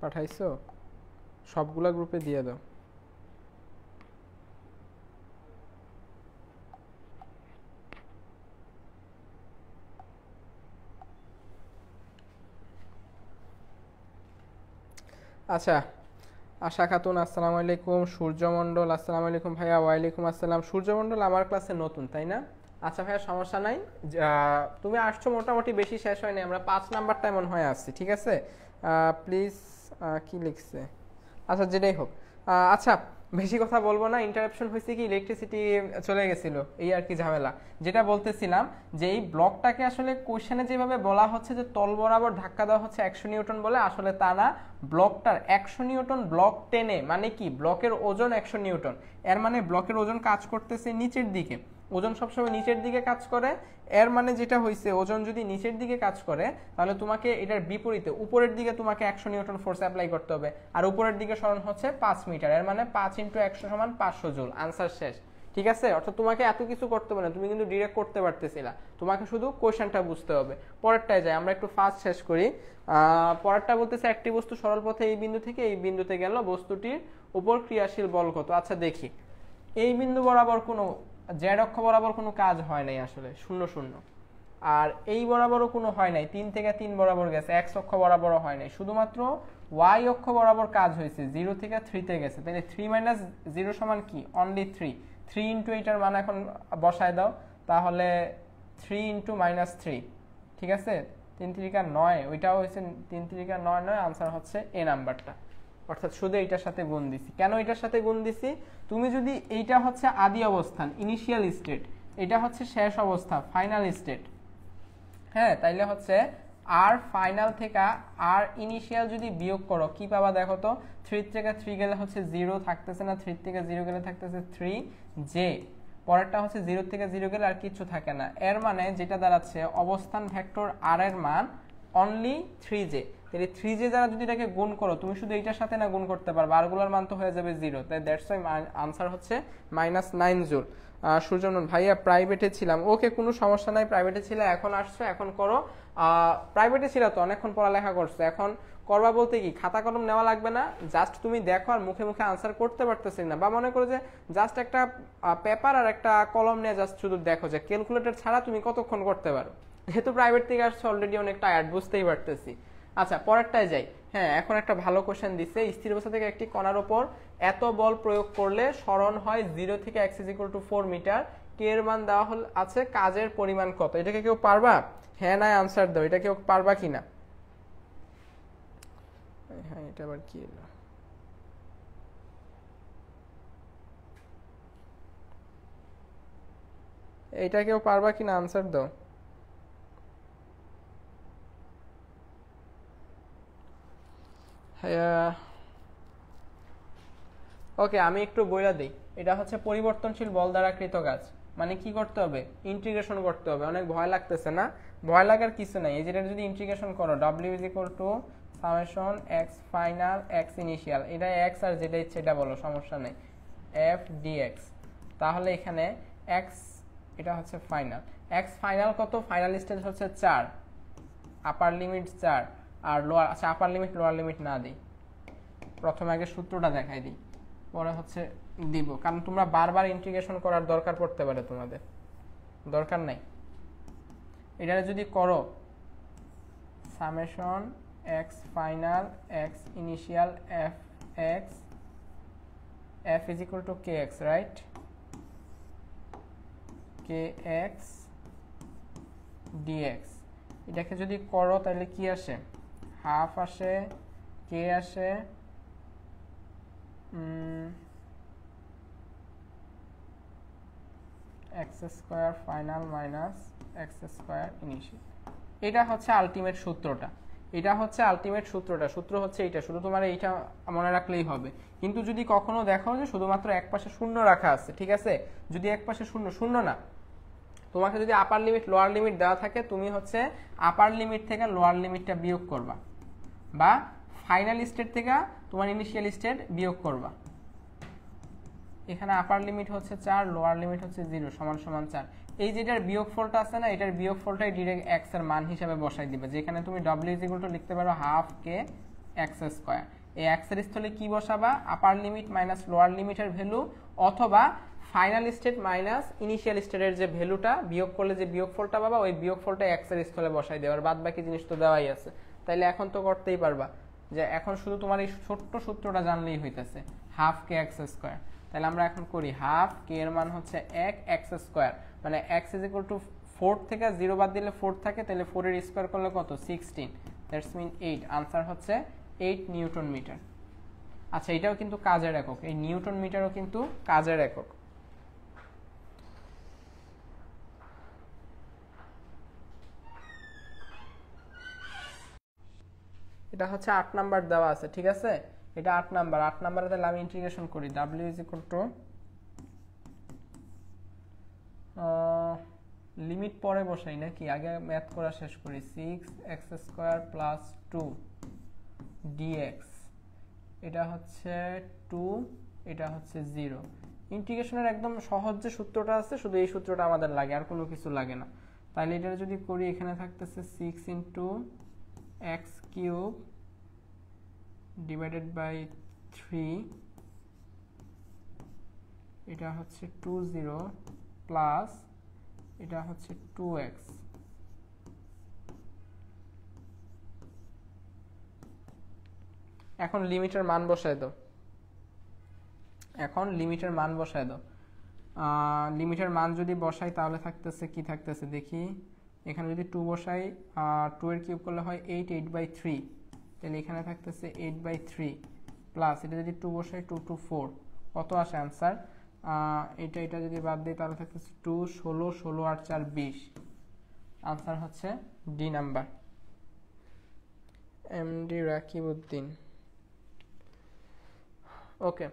পাঠাইছো? সবগুলা গ্রুপে দিয়ে দাও। আচ্ছা, আশা খাতুন আসসালামু আলাইকুম, সূর্যমণ্ডল আসসালামু আলাইকুম ভাইয়া। ওয়ালাইকুম আসসালাম। সূর্যমণ্ডল আমার ক্লাসে নতুন তাই না? আচ্ছা ভাইয়া, সমস্যা নাই। তুমি আসছো মোটামুটি, বেশি শেষ হয়নি, আমরা 5 নাম্বারটা এমন হয়ে আসছি, ঠিক আছে? প্লিজ। কি লিখছে? আচ্ছা, যেটাই হোক। আচ্ছা, বেশি কথা বলবো না। ইন্টারাপশন হয়েছে কি, ইলেকট্রিসিটি চলে গেছিল, এই আর কি ঝামেলা। যেটা বলতেছিলাম যে এই ব্লকটাকে আসলে কোশ্চেনে যেভাবে বলা হচ্ছে যে তল বরাবর ধাক্কা দেওয়া হচ্ছে 100 নিউটন বলে, আসলে তা না। ব্লকটার 100 নিউটন ব্লক টেনে মানে কি, ব্লকের ওজন 100 নিউটন, এর মানে ব্লকের ওজন কাজ করতেছে নিচের দিকে। ওজন সবসময় নিচের দিকে কাজ করে। এর মানে যেটা হয়েছে, ওজন যদি নিচের দিকে কাজ করে তাহলে তোমাকে এটার বিপরীতে উপরের দিকে তোমাকে 100 নিউটন ফোর্স অ্যাপ্লাই করতে হবে। আর উপরের দিকে সরণ হচ্ছে 5 মিটার, এর মানে 5 × 100 = 500 জুল। আনসার শেষ, ঠিক আছে? অর্থাৎ তোমাকে এত কিছু করতে হবে না, তুমি কিন্তু ডিরেক্ট করতে পারতেছিলা, তোমাকে শুধু কোশ্চেনটা বুঝতে হবে। পরেরটায় যাই, আমরা একটু ফাস্ট শেষ করি। পরেরটা বলতেছে একটি বস্তু সরল পথে এই বিন্দু থেকে এই বিন্দুতে গেল, বস্তুটির উপর ক্রিয়াশীল বল কত? আচ্ছা দেখি, এই বিন্দু বরাবর কোনো জেড অক্ষ বরাবর কোনো কাজ হয় নাই আসলে, 0 0। আর এই বরাবরও কোনো হয় নাই, 3 থেকে 3 বরাবর গেছে, এক্স অক্ষ বরাবরও হয় নাই, শুধুমাত্র ওয়াই অক্ষ বরাবর কাজ হয়েছে, 0 থেকে 3 তে গেছে। তাহলে 3 - 0 সমান কি? অনলি 3। 3 ইন্টু এইটার মান এখন বসায় দাও, তাহলে 3 ইন্টু -3, ঠিক আছে? 3 × 3 = 9, ওইটাও হয়েছে 3 × 3 = 9 9। আনসার হচ্ছে এ নাম্বারটা। অর্থাৎ শুধু এইটার সাথে গুণ দিছি। কেন এটার সাথে গুণ দিছি? তুমি যদি এইটা হচ্ছে আদি অবস্থান, ইনিশিয়াল স্টেট, এটা হচ্ছে শেষ অবস্থা, ফাইনাল স্টেট, হ্যাঁ, তাইলে হচ্ছে আর ফাইনাল থেকে আর ইনিশিয়াল যদি বিয়োগ করো কি পাবা দেখো তো। 3 থেকে 3 গেলে হচ্ছে 0 থাকতেছে না, 3 থেকে 0 গেলে থাকতেছে 3 জে। পরেরটা হচ্ছে 0 থেকে 0 গেলে আর কিছু থাকে না, এর মানে যেটা দাঁড়াচ্ছে অবস্থান ভেক্টর আর এর মান অনলি 3 জে। তাহলে 3 জে দ্বারা যদি এটাকে গুণ করো, তুমি শুধু এইটার সাথে না গুণ করতে পারবে, আরগুলোর মান তো হয়ে যাবে 0। তাই দ্যাটস ওয়াই আনসার হচ্ছে -9 জুল। সূর্যমন ভাইয়া প্রাইভেটে ছিলাম। ওকে, কোনো সমস্যা নাই, প্রাইভেটে ছিল, এখন আসছো, এখন করো। প্রাইভেটে ছিল তো অনেকক্ষণ পড়ালেখা করছো, এখন করবা বলতে কি খাতা কলম নেওয়া লাগবে না, জাস্ট তুমি দেখো আর মুখে মুখে আনসার করতে পারতেছি না, বা মনে করো যে জাস্ট একটা পেপার আর একটা কলম নিয়ে জাস্ট শুধু দেখো যে ক্যালকুলেটর ছাড়া তুমি কতক্ষণ করতে পারো। যেহেতু প্রাইভেট থেকে আসছো অলরেডি অনেক টায়ার্ড, বুঝতেই পারতেছি। আচ্ছা, পরেরটায় যাই। হ্যাঁ, এখন একটা ভালো কোশ্চেন দিচ্ছে, স্থির অবস্থা থেকে একটি কণার উপর এত বল প্রয়োগ করলে সরণ হয় 0 থেকে x = 4 মিটার, কে এর মান দেওয়া হল আছে, কাজের পরিমাণ কত? এটাকে কেউ পারবা? হ্যাঁ না আনসার দাও, এটা কেউ পারবা কিনা? হ্যাঁ, এটা আবার কি এলো? এটা কেউ পারবা কিনা আনসার দাও। ওকে, আমি একটু বইলা দিই। এটা হচ্ছে পরিবর্তনশীল বল দ্বারা কৃত কাজ, মানে কি করতে হবে? ইন্টিগ্রেশন করতে হবে। অনেক ভয় লাগতেছে না? ভয় লাগার কিছু নাই। এই যেটা যদি ইন্টিগ্রেশন করো, w = summation x final x initial, এটা x আর যেটা ইচ্ছে এটা বলো, সমস্যা নেই, f dx। তাহলে এখানে x, এটা হচ্ছে ফাইনাল, x ফাইনাল কত? ফাইনাল স্টেজ হচ্ছে 4, আপার লিমিট 4 আর লোয়ার, আচ্ছা আপার লিমিট লোয়ার লিমিট না দিই, প্রথমে আগে সূত্রটা দেখাই দিই, পরে হচ্ছে দিব, কারণ তোমরা বারবার ইন্টিগ্রেশন করার দরকার পড়তে পারে, তোমাদের দরকার নাই। এটা যদি করো summation x final x initial f x f = kx, right? kx dx, এটাকে যদি করো তাহলে কি আসে? হাফ আসে, k আসে, x² final minus x² initial. এটা হচ্ছে আলটিমেট সূত্রটা, এটা হচ্ছে আলটিমেট সূত্রটা। সূত্র হচ্ছে এইটা, শুধু তোমার এইটা মনে রাখলেই হবে। কিন্তু যদি কখনো দেখো যে শুধুমাত্র এক পাশে শূন্য রাখা আছে, ঠিক আছে, যদি এক পাশে শূন্য, শূন্য না, তোমাকে যদি আপার লিমিট লোয়ার লিমিট দেওয়া থাকে, তুমি হচ্ছে আপার লিমিট থেকে লোয়ার লিমিটটা বিয়োগ করবা, বা ফাইনাল স্টেট থেকে তোমার ইনিশিয়াল স্টেট বিয়োগ করবা। এখানে আপার লিমিট হচ্ছে 4, লোয়ার লিমিট হচ্ছে 0 = 4। এই যেটার বিয়োগফলটা আছে না, এটার বিয়োগফলটাই ডিরেক্ট x এর মান হিসেবে বসাই দিবে, যেখানে তুমি w = লিখতে পারো হাফ k এক্স স্কোয়ার। এই এক্সের স্থলে কি বসাবা? আপার লিমিট মাইনাস লোয়ার লিমিটের ভ্যালু, অথবা ফাইনাল স্টেট মাইনাস ইনিশিয়াল স্টেটের যে ভ্যালুটা বিয়োগ করলে যে বিয়োগফলটা পাবা, ওই বিয়োগফলটা এক্সের স্থলে বসাই দেওয়ার, বাদ বাকি জিনিস তো দেওয়াই আছে। তাইলে এখন তো করতেই পারবা যে এখন শুধু তোমার এই ছোট্ট সূত্রটা জানলেই হইতেছে, হাফ কে এক্স স্কোয়ার। তাহলে আমরা এখন করি হাফ কে এর মান হচ্ছে 1 এক্স স্কোয়ার, মানে এক্স ইজ ইকুয়াল টু 4 থেকে 0 বাদ দিলে 4 থাকে, তাহলে 4 এর স্কোয়ার করলে কত? 16, দ্যাটস মিন 8। আনসার হচ্ছে 8 নিউটন মিটার। আচ্ছা, এটাও কিন্তু কাজের একক, এই নিউটন মিটারও কিন্তু কাজের একক। এটা হচ্ছে 8 নাম্বার দেওয়া আছে, ঠিক আছে? এটা 8 নাম্বার। 8 নাম্বারে তাহলে আমি ইন্টিগ্রেশন করি। w is equal to limit পরে বসাই নাকি আগে ম্যাথ করা শেষ করি? 6 এক্স স্কোয়ার প্লাস 2 dx, এটা হচ্ছে 2, এটা হচ্ছে 0। ইন্টিগ্রেশনের একদম সহজ যে সূত্রটা আছে, শুধু এই সূত্রটা আমাদের লাগে, আর কোনো কিছু লাগে না। তাহলে এটা যদি করি, এখানে থাকতেছে 6 into x cube divided by 3, এটা হচ্ছে 20 প্লাস এটা হচ্ছে 2x। এখন লিমিটের মান বসায় দাও, এখন লিমিটের মান বসায় দাও। লিমিটের মান যদি বসাই তাহলে থাকতেছে কি থাকতেছে দেখি, এখানে যদি 2 বসাই, 2 এর কিউব করলে হয় 8, 8/3, তাহলে এখানে থাকতেছে 8/3 প্লাস এটা যদি 2 বসাই 2 2 4, কত আসে আনসার? এটা যদি বাদ দিই তাহলে থাকতেছে 2 16, 16 আর 4 20। আনসার হচ্ছে ডি নাম্বার, এমডি রাকিবউদ্দিন। ওকে,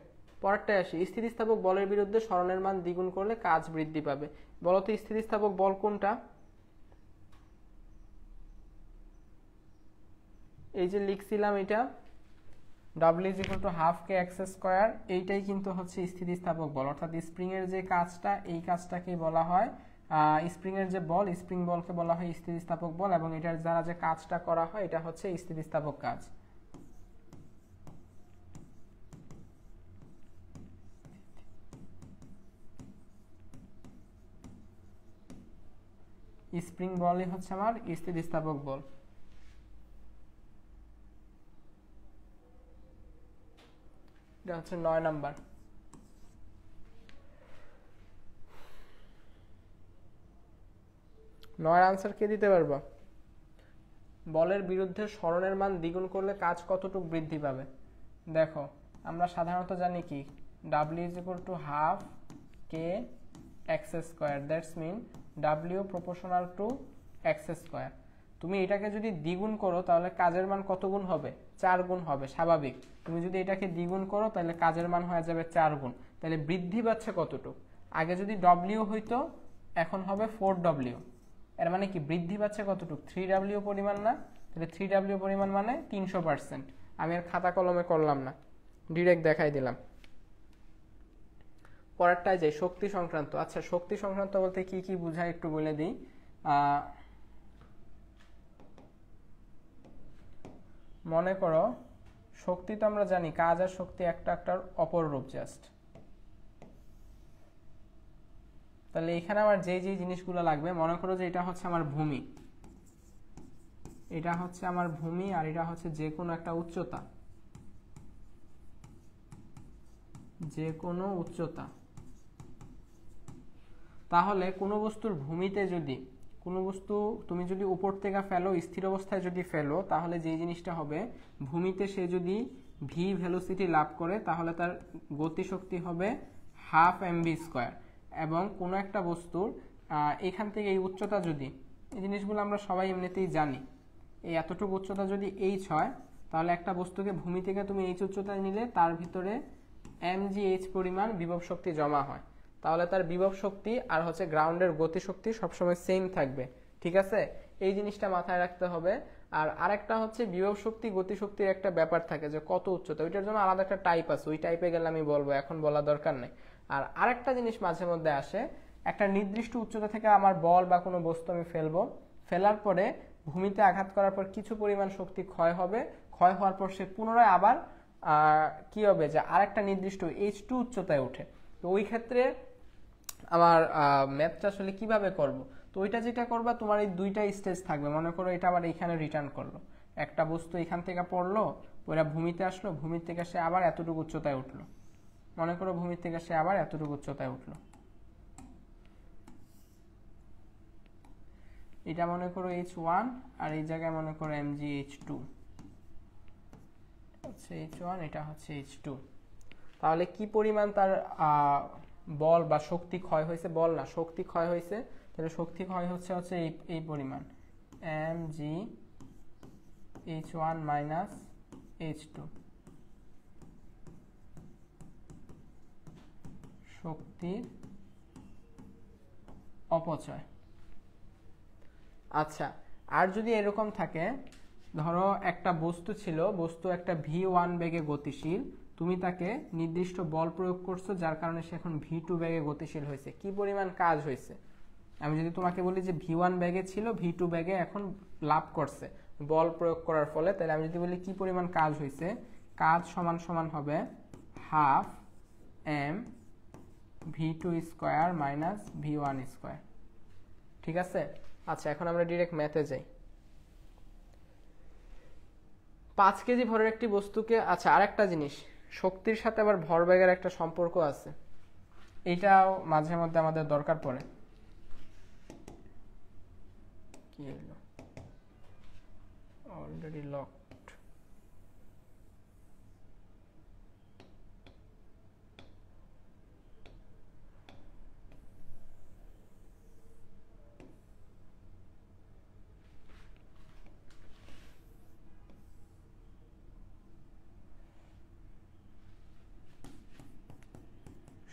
পরেরটায় আসি। স্থিতিস্থাপক বলের বিরুদ্ধে সরণের মান দ্বিগুণ করলে কাজ বৃদ্ধি পাবে। বলো তো স্থিতিস্থাপক বল কোনটা? এই যে লিখছিলাম এটা w is equal to half k x square, এইটাই কিন্তু হচ্ছে স্থিতিস্থাপক বল, অর্থাৎ স্প্রিং এর যে কাজটা, এই কাজটাকে বলা হয় স্প্রিং এর যে বল, স্প্রিং বলকে বলা হয় স্থিতিস্থাপক বল, এবং এটার দ্বারা যে কাজটা করা হয় এটা হচ্ছে স্থিতিস্থাপক কাজ। স্প্রিং বলই হচ্ছে আমার স্থিতিস্থাপক বল। এটা হচ্ছে 9 নাম্বার। 9 আনসার কে দিতে পারবা? বলের বিরুদ্ধে সরণের মান দ্বিগুণ করলে কাজ কতটুকু বৃদ্ধি পাবে? দেখো, আমরা সাধারণত জানি কি, w is equal to half k x square, that's mean w proportional to x square. তুমি এটাকে যদি দ্বিগুণ করো তাহলে কাজের মান কত গুণ হবে? 4 গুণ হবে, স্বাভাবিক। তুমি যদি এটাকে দ্বিগুণ করো তাহলে কাজের মান হয়ে যাবে 4 গুণ। তাহলে বৃদ্ধি পাচ্ছে কতটুকু? আগে যদি w হইতো, এখন হবে 4w। এর মানে কি বৃদ্ধি পাচ্ছে কতটুকু? 3w পরিমাণ না? তাহলে 3w পরিমাণ মানে 300%। আমি আর খাতা কলমে করলাম না, ডিরেক্ট দেখাই দিলাম। পরেরটায় যাই, শক্তি সংক্রান্ত। আচ্ছা, শক্তি সংক্রান্ত বলতে কি কি বোঝায় একটু বলে দিই। মনে করো শক্তি তো আমরা জানি, কাজ আর শক্তি একটা একটার অপর রূপ জাস্ট। তাহলে এখানে আমার যে যে জিনিসগুলো লাগবে, মনে করো যে এটা হচ্ছে আমার ভূমি, এটা হচ্ছে আমার ভূমি, আর এটা হচ্ছে যে কোনো একটা উচ্চতা, যে কোনো উচ্চতা। তাহলে কোনো বস্তুর ভূমিতে যদি কোনো বস্তু তুমি যদি উপর থেকে ফেলো, স্থির অবস্থায় যদি ফেলো, তাহলে যে জিনিসটা হবে, ভূমিতে সে যদি ভি ভেলোসিটি লাভ করে তাহলে তার গতিশক্তি হবে 1/2 mv স্কয়ার। এবং কোনো একটা বস্তুর এখান থেকে এই উচ্চতা যদি, এই জিনিসগুলো আমরা সবাই এমনিতেই জানি, এই এতটুকু উচ্চতা যদি h হয়, তাহলে একটা বস্তুকে ভূমি থেকে তুমি h উচ্চতায় নিলে তার ভিতরে mgh পরিমাণ বিভব শক্তি জমা হয়। তাহলে তার বিভব শক্তি আর হচ্ছে গ্রাউন্ডের গতিশক্তি সবসময় সেম থাকবে, ঠিক আছে? এই জিনিসটা মাথায় রাখতে হবে। আর আরেকটা হচ্ছে বিভব শক্তি গতিশক্তির একটা ব্যাপার থাকে যে কত উচ্চতা, ওইটার জন্য আলাদা একটা টাইপ আছে, ওই টাইপে গেলে আমি বলবো, এখন বলা দরকার নেই। আর আরেকটা জিনিস মাঝে মধ্যে আসে, একটা নির্দিষ্ট উচ্চতা থেকে আমার বল বা কোনো বস্তু আমি ফেলবো, ফেলার পরে ভূমিতে আঘাত করার পর কিছু পরিমাণ শক্তি ক্ষয় হবে, ক্ষয় হওয়ার পর সে পুনরায় আবার কি হবে যে আরেকটা নির্দিষ্ট h2 উচ্চতায় ওঠে। তো ওই ক্ষেত্রে আমার ম্যাথটা আসলে কিভাবে করব? তো ওইটা যেটা করবা, তোমার এই দুইটা স্টেজ থাকবে। মনে করো এটা আবার এখানে রিটার্ন করলো, একটা বস্তু এখান থেকে পড়লো, ওরা ভূমিতে আসলো, ভূমির থেকে সে আবার এতটুকু উচ্চতায় উঠলো। মনে করো ভূমির থেকে সে আবার এতটুকু উচ্চতায় উঠলো, এটা মনে করো h1, আর এই জায়গায় মনে করো mgh2 হচ্ছে h1, এটা হচ্ছে h2। তাহলে কি পরিমাণ তার বল বা শক্তি ক্ষয় হয়েছে, বল না শক্তি ক্ষয় হয়েছে, তাহলে শক্তি ক্ষয় হচ্ছে এই পরিমাণ mgh1 মাইনাস h2, শক্তির অপচয়। আচ্ছা, আর যদি এরকম থাকে, ধরো একটা বস্তু ছিল, বস্তু একটা v1 বেগে গতিশীল, তুমি তাকে নির্দিষ্ট বল প্রয়োগ করছো, যার কারণে সে এখন v2 বেগে গতিশীল হয়েছে। কি পরিমাণ কাজ হয়েছে? আমি যদি তোমাকে বলি যে v1 বেগে ছিল, v2 বেগে এখন লাভ করছে বল প্রয়োগ করার ফলে, তাহলে আমি যদি বলি কি পরিমাণ কাজ হয়েছে, কাজ সমান সমান হবে half m v2 square minus v1 square. ঠিক আছে? আচ্ছা, এখন আমরা ডিরেক্ট ম্যাথে যাই। 5 কেজি ভরের একটি বস্তুকে, আচ্ছা আরেকটা জিনিস, শক্তির সাথে আবার ভরবেগের একটা সম্পর্ক আছে, এটাও মাঝে মধ্যে আমাদের দরকার পড়ে। কি হলো? Already locked.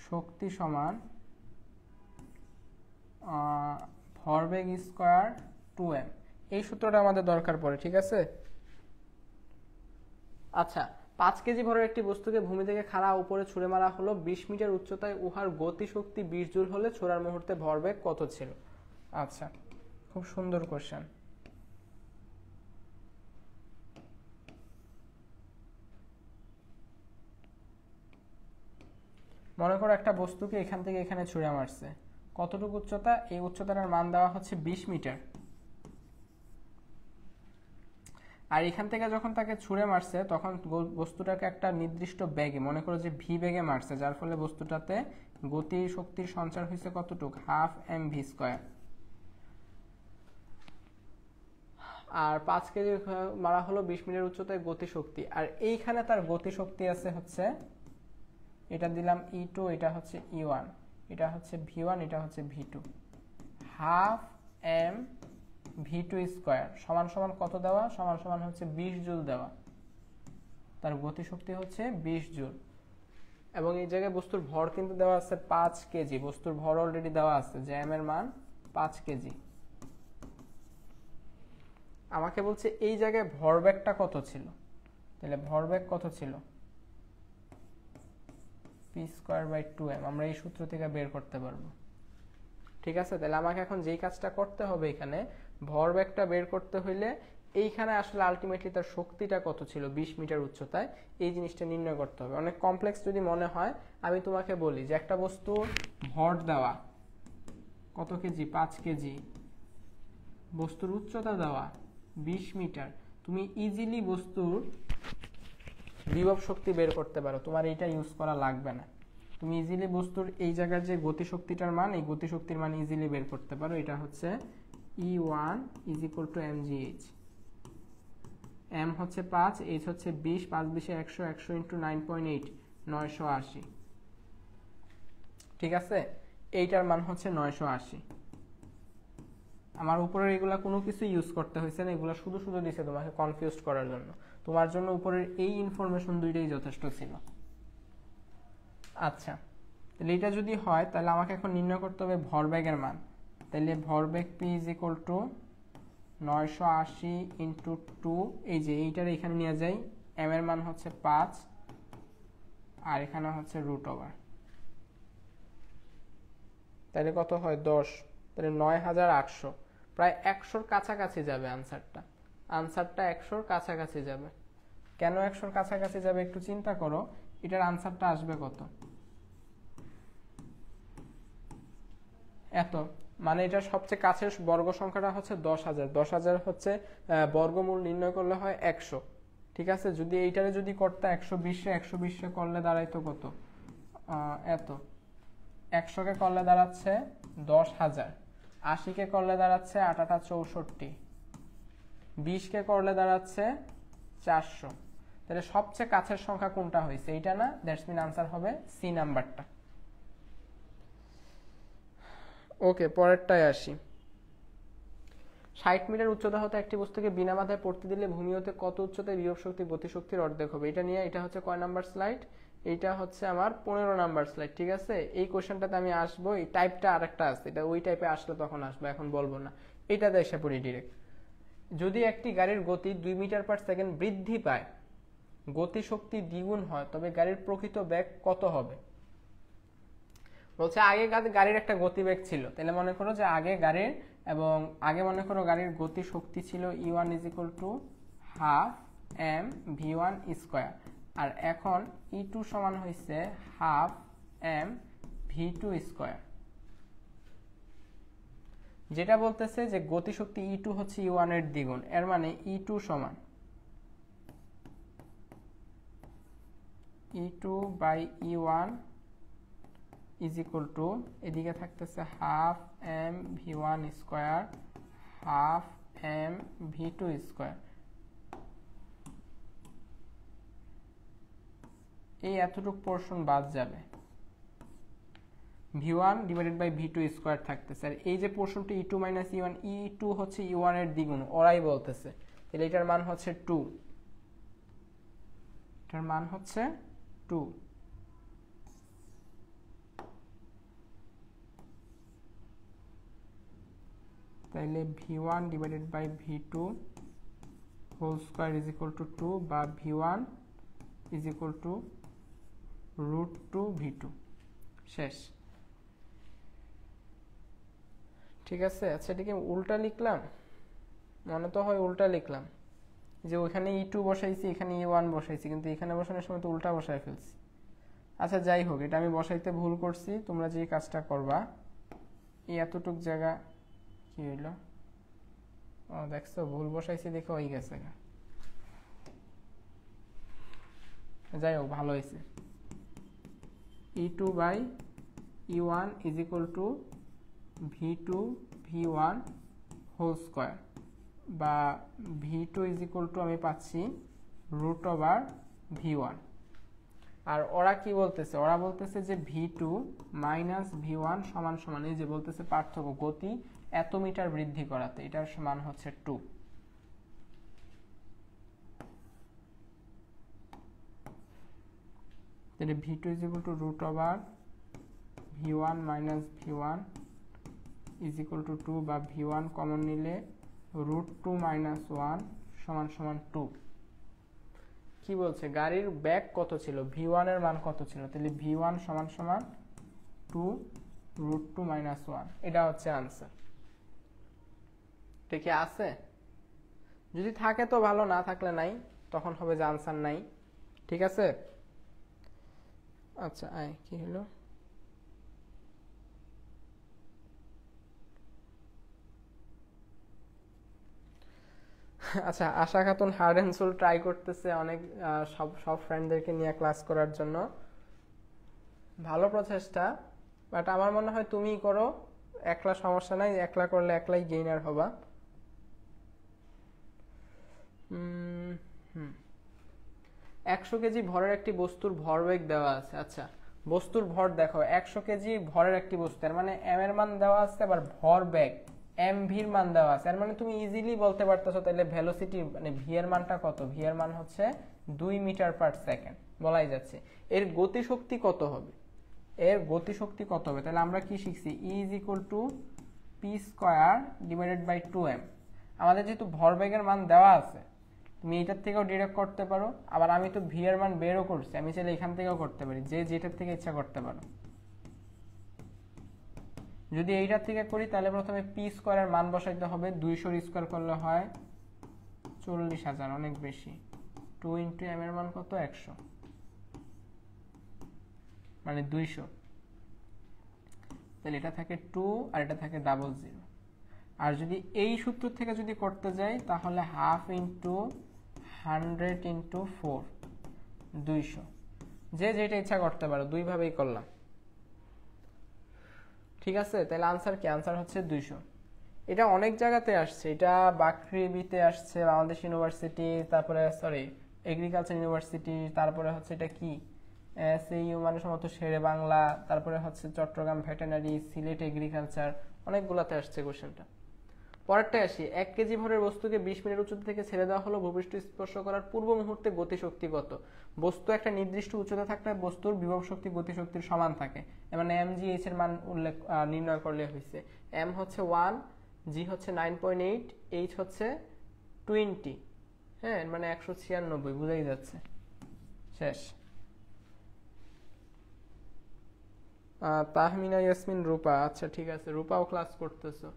শক্তি সমান ভরবেগ স্কয়ার 2m, এই সূত্রটা আমাদের দরকার পড়ে। ঠিক আছে? আচ্ছা, 5 কেজি ভরের একটি বস্তুকে ভূমি থেকে খাড়া উপরে ছুঁড়ে মারা হলো 20 মিটার উচ্চতায়, উহার গতি শক্তি 20 জুল হলে ছোড়ার মুহূর্তে ভরবেগ কত ছিল? আচ্ছা, খুব সুন্দর কোশ্চেন। মনে করো একটা বস্তুকে এখান থেকে এখানে ছুঁড়ে মারছে, কতটুকু উচ্চতা? এই উচ্চতার মান দেওয়া হচ্ছে 20 মিটার। আর এখান থেকে যখন তাকে ছুঁড়ে মারছে, তখন বস্তুটাকে একটা নির্দিষ্ট বেগে, মনে করো যে ভি বেগে মারছে, যার ফলে বস্তুটাতে গতি শক্তির সঞ্চার হয়েছে কতটুকু? Half M V square. আর 5 কেজি মারা হলো 20 মিটার উচ্চতায় গতি শক্তি, আর এইখানে তার গতি শক্তি আছে হচ্ছে, এটা দিলাম E2, এটা হচ্ছে E1, এটা হচ্ছে V1, এটা হচ্ছে V2, half M V2 square সমান সমান কত দেওয়া? সমান সমান হচ্ছে 20 জুল দেওয়া। তার গতি শক্তি হচ্ছে 20 জুল। এবং এই জায়গায় বস্তুর ভর কিন্তু দেওয়া আছে 5 কেজি, বস্তুর ভর অলরেডি দেওয়া আছে, যে এম এর মান 5 কেজি। আমাকে বলছে এই জায়গায় ভরবেগটা কত ছিল, তাহলে ভরবেগ কত ছিল? p স্কয়ার বাই 2m, আমরা এই সূত্র থেকে বের করতে পারবো। ঠিক আছে? তাহলে আমাকে এখন যেই কাজটা করতে হবে, এখানে ভরবেগটা বের করতে হইলে এইখানে আসলে আলটিমেটলি তার শক্তিটা কত ছিল 20 মিটার উচ্চতায়, এই জিনিসটা নির্ণয় করতে হবে। অনেক কমপ্লেক্স যদি মনে হয়, আমি তোমাকে বলি যে একটা বস্তুর ভর দেওয়া কত কেজি? 5 কেজি, বস্তুর উচ্চতা দেওয়া 20 মিটার, তুমি ইজিলি বস্তুর বিভব শক্তি বের করতে পারো, তোমার এইটা ইউজ করা লাগবে না। তুমি ইজিলি বস্তুর এই জায়গার যে গতি শক্তিটার মান, এই গতি শক্তির মান ইজিলি বের করতে পারো। এটা হচ্ছে E1 is equal two mgh, m হচ্ছে 5, h হচ্ছে 20, 5 20 100, 100 ইন্টু 9.8, 980। ঠিক আছে? এইটার মান হচ্ছে 980। আমার উপরের এগুলা কোনো কিছু ইউজ করতে হয়েছে না, এগুলা শুধু শুধু দিছে তোমাকে কনফিউজ করার জন্য। তোমার জন্য উপরের এই ইনফরমেশন দুইটাই যথেষ্ট ছিল। আচ্ছা, তাহলে এটা যদি হয়, তাহলে আমাকে এখন নির্ণয় করতে হবে ভরবেগের মান। তাহলে ভরবেগ p is equal two 980 into 2, এই যে এইটার এখানে নিয়ে যাই, m এর মান হচ্ছে 5, আর এখানে হচ্ছে রুট ওভার, তাহলে কত হয়? 10, তাহলে 9800, প্রায় 100-র কাছাকাছি যাবে আনসারটা। আনসারটা 100-র কাছাকাছি যাবে। কেন 100-র কাছাকাছি যাবে একটু চিন্তা করো, এটার আনসারটা আসবে কত? এত, মানে এটা সবচেয়ে কাছের বর্গ সংখ্যাটা হচ্ছে 10,000। 10,000 হচ্ছে বর্গমূল নির্ণয় করলে হয় 100। ঠিক আছে, যদি এইটারে যদি করতে 120 করলে দাঁড়াইতো কত? এত। 100-কে করলে দাঁড়াচ্ছে 10,000, 80-কে করলে দাঁড়াচ্ছে 8 8 64, 20-কে করলে দাঁড়াচ্ছে 400। তাহলে সবচেয়ে কাছের সংখ্যা কোনটা হয়েছে? এইটা না, দ্যাটস মিন আনসার হবে সি নাম্বারটা। ওকে, পরেরটায় আসি। 60 মিটার উচ্চতা হতে একটি বস্তুকে বিনা বাধায় পড়তে দিলে ভূমি হতে কত উচ্চতায় বিভব শক্তি গতিশক্তির অর্ধেক হবে? এটা নিয়ে, এটা হচ্ছে কয় নাম্বার স্লাইড? এইটা হচ্ছে আমার 15 নাম্বার স্লাইড। ঠিক আছে, এই কোশ্চেনটাতে আমি আসবো। এই টাইপটা আরেকটা আছে, এটা ওই টাইপে আসলে তখন আসবো, এখন বলবো না। এইটাতে এসে পড়ি ডিরেক্ট। যদি একটি গাড়ির গতি 2 মিটার পার সেকেন্ড বৃদ্ধি পায়, গতিশক্তি দ্বিগুণ হয়, তবে গাড়ির প্রকৃত বেগ কত হবে? বলছে আগে গাড়ির একটা গতিবেগ ছিল, তাহলে মনে করো যে আগে গাড়ির, এবং আগে মনে করো গাড়ির গতি শক্তি ছিল E1 = ½ mv1 স্কয়ার, আর এখন E2 সমান হয়েছে ½ mv2 স্কয়ার। যেটা বলতেছে যে গতিশক্তি E2 হচ্ছে E1 এর দ্বিগুণ, এর মানে E2 সমান E2/E1 এদিকে থাকতেছে ½ mv1 স্কয়ার ½ mv2 স্কয়ার। এই এতটুকু পোরশন বাদ যাবে, v1/v2 স্কয়ার থাকতেছে। আর এই যে পোরশনটা E2 - E1, E2 হচ্ছে E1 এর দ্বিগুণ, ওরাই বলতেছে। তাহলে এটার মান হচ্ছে 2, এটার মান হচ্ছে 2। তাইলে v1/v2 হোল স্কয়ার = 2, বা v1 √2v2। শেষ। ঠিক আছে, আচ্ছা এটাকে উল্টা লিখলাম, মনে তো হয় উল্টা লিখলাম, যে ওইখানে E2 বসাইছি, এখানে E1 বসাইছি, কিন্তু এখানে বসানোর সময় তো উল্টা বসাই ফেলছি। আচ্ছা যাই হোক, এটা আমি বসাইতে ভুল করছি। তোমরা যে কাজটা করবা, এই এতটুক জায়গা কি হইল, ও দেখছো ভুল বসাইছি দেখে হয়ে গেছে। যাই হোক, ভালো হয়েছে। E2/E1 = v2v1 হোল স্কয়ার, বা v2 আমি পাচ্ছি √v1। আর ওরা কি বলতেছে? ওরা বলতেছে যে v2 - v1 সমান সমান, এই যে বলতেছে পার্থক্য, গতি এত মিটার বৃদ্ধি করাতে, এটার সমান হচ্ছে 2। তাহলে v2 √v1 - v1 = 2, বা v1 কমন নিলে √2 - 1 সমান 2। কি বলছে? গাড়ির বেগ কত ছিল? v1 এর মান কত ছিল? তাহলে v1 সমান 2 √2 - 1। এটা হচ্ছে আনসার। ঠিক আছে, যদি থাকে তো ভালো, না থাকলে নাই, তখন হবে যে আনসার নাই। ঠিক আছে, আচ্ছা কি হলো? আচ্ছা, Asha Khatun heart and soul try করতেছে অনেক, সব ফ্রেন্ডদেরকে নিয়ে ক্লাস করার জন্য। ভালো প্রচেষ্টা, বাট আমার মনে হয় তুমিই করো, একলা সমস্যা নাই, একলা করলে একলাই গেইনার হবা। 100 কেজি ভরের একটি বস্তুর ভরবেগ দেওয়া আছে। আচ্ছা, বস্তুর ভর দেখো, 100 কেজি ভরের একটি বস্তু, এর মানে m এর মান দেওয়া আছে, আবার ভরবেগ mv এর মান দেওয়া আছে। এর মানে তুমি ইজিলি বলতে পারতেছো তাহলে ভেলোসিটি মানে v এর মানটা কত? v এর মান হচ্ছে 2 মিটার পার সেকেন্ড, বলাই যাচ্ছে। এর গতিশক্তি কত হবে? এর গতিশক্তি কত হবে? তাহলে আমরা কি শিখছি? E = p²/2m। আমাদের যেহেতু ভরবেগের মান দেওয়া আছে, তুমি এইটার থেকেও ডিরেক্ট করতে পারো, আবার আমি তো ভি এর মান বেরও করছি, আমি চাইলে এখান থেকেও করতে পারি, যে যেটার থেকে ইচ্ছা করতে পারো। যদি এইটার থেকে করি তাহলে প্রথমে p² এর মান বসাইতে হবে, 200 স্কয়ার করলে হয় 40,000, অনেক বেশি, 2 ইন্টু এম এর মান কত 100 মানে 200, তাহলে এটা থাকে 2 আর এটা থাকে 00। আর যদি এই সূত্র থেকে যদি করতে যাই তাহলে হাফ ইন্টু 100 ইন্টু 4 200, যে যেটা ইচ্ছা করতে পারো, দুইভাবেই করলাম। ঠিক আছে, তাহলে আনসার কি? আনসার হচ্ছে 200। এটা অনেক জায়গাতে আসছে, এটা বাকৃবিতে আসছে, বাংলাদেশ ইউনিভার্সিটি, তারপরে সরি এগ্রিকালচার ইউনিভার্সিটি, তারপরে হচ্ছে এটা কি এসইউ মানে সম্ভবত শেরে বাংলা, তারপরে হচ্ছে চট্টগ্রাম ভেটেনারি, সিলেট এগ্রিকালচার, অনেকগুলাতে আসছে কোশ্চেনটা। পরেরটা আসি, 1 কেজি ভরের বস্তুকে 20 মিটার উচ্চতা থেকে ছেড়ে দেওয়া হলো, ভূপৃষ্ঠ স্পর্শ করার পূর্ব মুহূর্তে গতিশক্তি কত? বস্তু একটা নির্দিষ্ট উচ্চতা থাকলে বস্তুর বিভব শক্তি গতিশক্তির সমান থাকে, মানে mgh এর মান উল্লেখ নির্ণয় করলে হয়েছে। m হচ্ছে 1, g হচ্ছে 9.8, h হচ্ছে 20, হ্যাঁ মানে 196, বুঝাই যাচ্ছে। শেষ। তাহমিনা ইয়াসমিন রূপা, আচ্ছা ঠিক আছে, রূপাও ক্লাস করতেছো।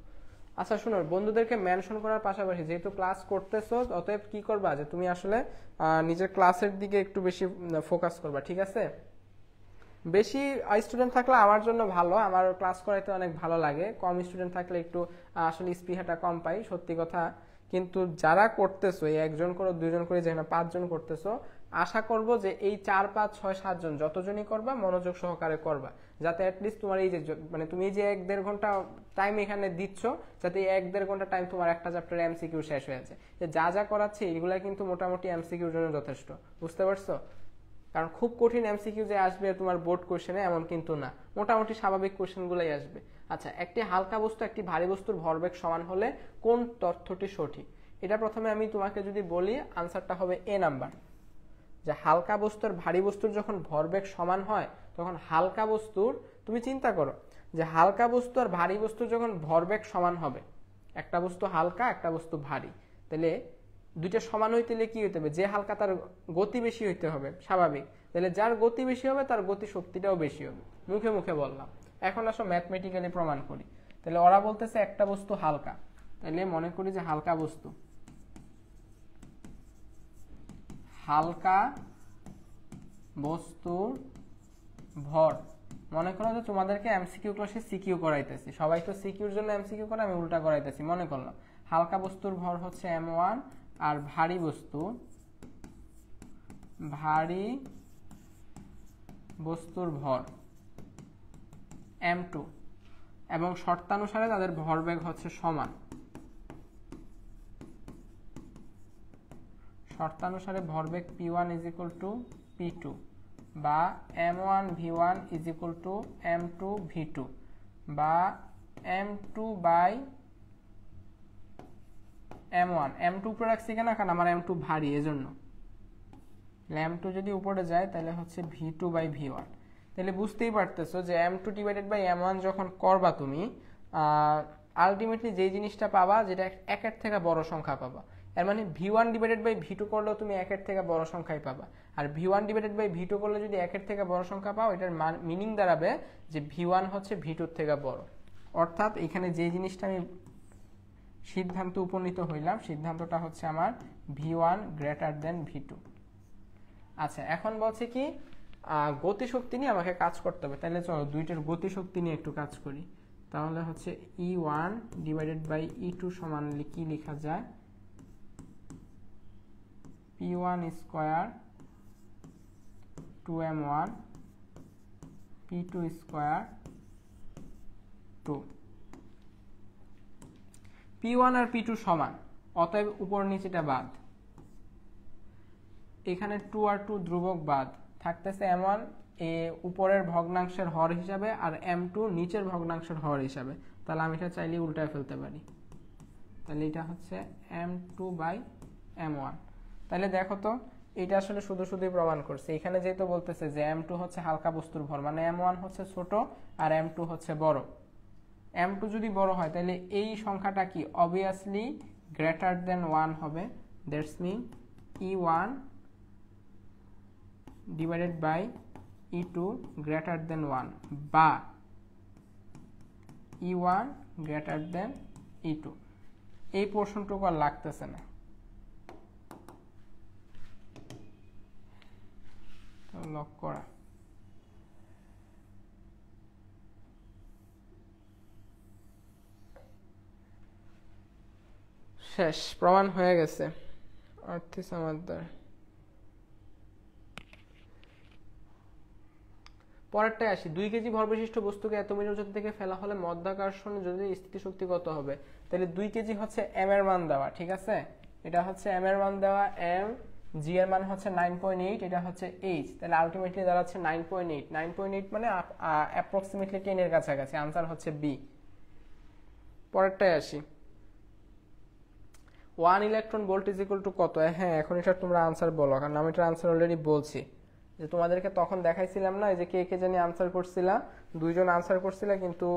আচ্ছা শোনো, বন্ধুদেরকে মেনশন করার পাশাপাশি যেহেতু ক্লাস করতেছো, অতএব কি করবা যে তুমি আসলে নিজের ক্লাসের দিকে একটু বেশি ফোকাস করবা, ঠিক আছে? বেশি স্টুডেন্ট থাকলে আমার জন্য ভালো, আমার ক্লাস করাইতে অনেক ভালো লাগে। কম স্টুডেন্ট থাকলে একটু আসলে স্পৃহাটা কম পাই, সত্যি কথা। কিন্তু যারা করতেছো, এই 1 জন করে 2 জন করে যেখানে 5 জন করতেছো, আশা করব যে এই 4 5 6 7 জন যতজনই করবা মনোযোগ সহকারে করবা, যাতে অ্যাটলিস্ট তোমার এই যে মানে তুমি যে 1-1.5 ঘন্টা টাইম এখানে দিচ্ছ, যাতে এই 1-1.5 ঘন্টা টাইম তোমার একটা চ্যাপ্টারে এমসিকিউ শেষ হয়ে যায়। যে যা যা করাচ্ছে এগুলা কিন্তু মোটামুটি এমসিকিউর জন্য যথেষ্ট, বুঝতে পারছো? কারণ খুব কঠিন এমসিকিউ যে আসবে তোমার বোর্ড কোশ্চেনে এমন কিন্তু না, মোটামুটি স্বাভাবিক কোশ্চেনগুলোই আসবে। আচ্ছা, একটি হালকা বস্তু একটি ভারী বস্তুর ভরবেগ সমান হলে কোন তথ্যটি সঠিক? এটা প্রথমে আমি তোমাকে যদি বলি, আনসারটা হবে এ নাম্বার, যে হালকা বস্তুর ভারী বস্তুর যখন ভরবেগ সমান হয় তখন হালকা বস্তুর, তুমি চিন্তা করো যে হালকা বস্তু আর ভারী বস্তুর যখন ভরবেগ সমান হবে, একটা বস্তু হালকা একটা বস্তু ভারী, তাহলে দুইটা সমান হইতে কি হইতে হবে? যে হালকা তার গতি বেশি হইতে হবে, স্বাভাবিক। তাহলে যার গতি বেশি হবে তার গতি শক্তিটাও বেশি হবে, মুখে মুখে বললাম। এখন আসো ম্যাথমেটিক্যালি প্রমাণ করি। তাহলে ওরা বলতেছে একটা বস্তু হালকা, তাহলে মনে করি যে হালকা বস্তু, হালকা বস্তুর ভর, মনে করো যে তোমাদেরকে এমসিকিউ ক্লাসে সিকিউ করাইতেছি, সবাই তো সিকিউর জন্য এমসিকিউ করে, আমি উল্টা করাইতেছি। মনে করলাম হালকা বস্তুর ভর হচ্ছে m1 আর ভারী বস্তুর ভর m2, এবং শর্তানুসারে তাদের ভরবেগ হচ্ছে সমান। শর্তানুসারে ভরবেগ p1 = p2 বা m1 v1 = m2 v2 বা m2 বাই m1। m2 উপরে রাখছি কেন? কারণ আমার m2 ভারী, এজন্য। m2 যদি উপরে যায় তাহলে হচ্ছে v2 বাই v1। তাহলে বুঝতেই পারতেছো যে m2 ডিভাইডেড বাই m1 যখন করবা তুমি, আলটিমেটলি যেই জিনিসটা পাবা, যেটা 1-এর থেকে বড় সংখ্যা পাবা। এর মানে v1 ডিভাইডেড বাই v2 করলেও তুমি 1-এর থেকে বড় সংখ্যাই পাবা, আর v1 ডিভাইডেড বাই v2 করলে যদি 1-এর থেকে বড় সংখ্যা পাও, এটার মিনিং দাঁড়াবে যে v1 হচ্ছে v2-র থেকে বড়। অর্থাৎ এখানে যে জিনিসটা আমি সিদ্ধান্ত উপনীত হইলাম, সিদ্ধান্তটা হচ্ছে আমার v1 গ্রেটার দেন v2। আচ্ছা, এখন বলছে কি গতিশক্তি নিয়ে আমাকে কাজ করতে হবে। তাহলে চলো দুইটার গতিশক্তি নিয়ে একটু কাজ করি। তাহলে হচ্ছে E1 ডিভাইডেড বাই E2 সমান কি লেখা যায়? P1 square 2m1 P2 square 2। P1 আর P2 সমান, অতএব উপর নিচেটা বাদ, এখানে 2 আর 2 ধ্রুবক বাদ, থাকতেছে m1 উপরের ভগ্নাংশের হর হিসাবে আর m2 নিচের ভগ্নাংশের হর হিসাবে। তাহলে আমি এটা চাইলে উল্টায় ফেলতে পারি, তাহলে এটা হচ্ছে m2 বাই m1। তাহলে দেখো তো, এটা আসলে শুধু শুধুই প্রমাণ করছে। এখানে যেহেতু বলতেছে যে m2 হচ্ছে হালকা বস্তুর ভর, মানে m1 হচ্ছে ছোট আর m2 হচ্ছে বড়। m2 যদি বড় হয় তাহলে এই সংখ্যাটা কি অবভিয়াসলি গ্রেটার দেন 1 হবে। That's mean E1 divided by E2 greater than 1 বা E1 গ্রেটার দেন E2। এই পোর্শনটুকু আর লাগতেছে না। লক করা। শেষ, প্রমাণ হয়ে গেছে। অর্থে সমান্তরাল। পরেরটায় আসি। 2 কেজি ভরবিশিষ্ট বস্তুকে এত মিটার উচ্চতা থেকে ফেলা হলে মাধ্যাকর্ষণে যদি স্থিতিশক্তি কত হবে? তাহলে 2 কেজি হচ্ছে এম এর মান দেওয়া, ঠিক আছে? এটা হচ্ছে এম এর মান দেওয়া, এম, জি এর মান হচ্ছে 9.8, এটা হচ্ছে এইচ, তাহলে আলটিমেটলি দাঁড়াচ্ছে 9.8। 9.8 মানে অ্যাপ্রক্সিমেটলি 10 এর কাছাকাছি। আনসার হচ্ছে বি। পরেরটায় আসি। 1 electron volt is equal two কত? হ্যাঁ, এখন এটা তোমরা আনসার বলো, কারণ আমি এটা আনসার অলরেডি বলছি। যে তোমাদেরকে তখন দেখাইছিলাম না, যে কে কে জানি আনসার করছিলা, 2 জন আনসার করছিলা, কিন্তু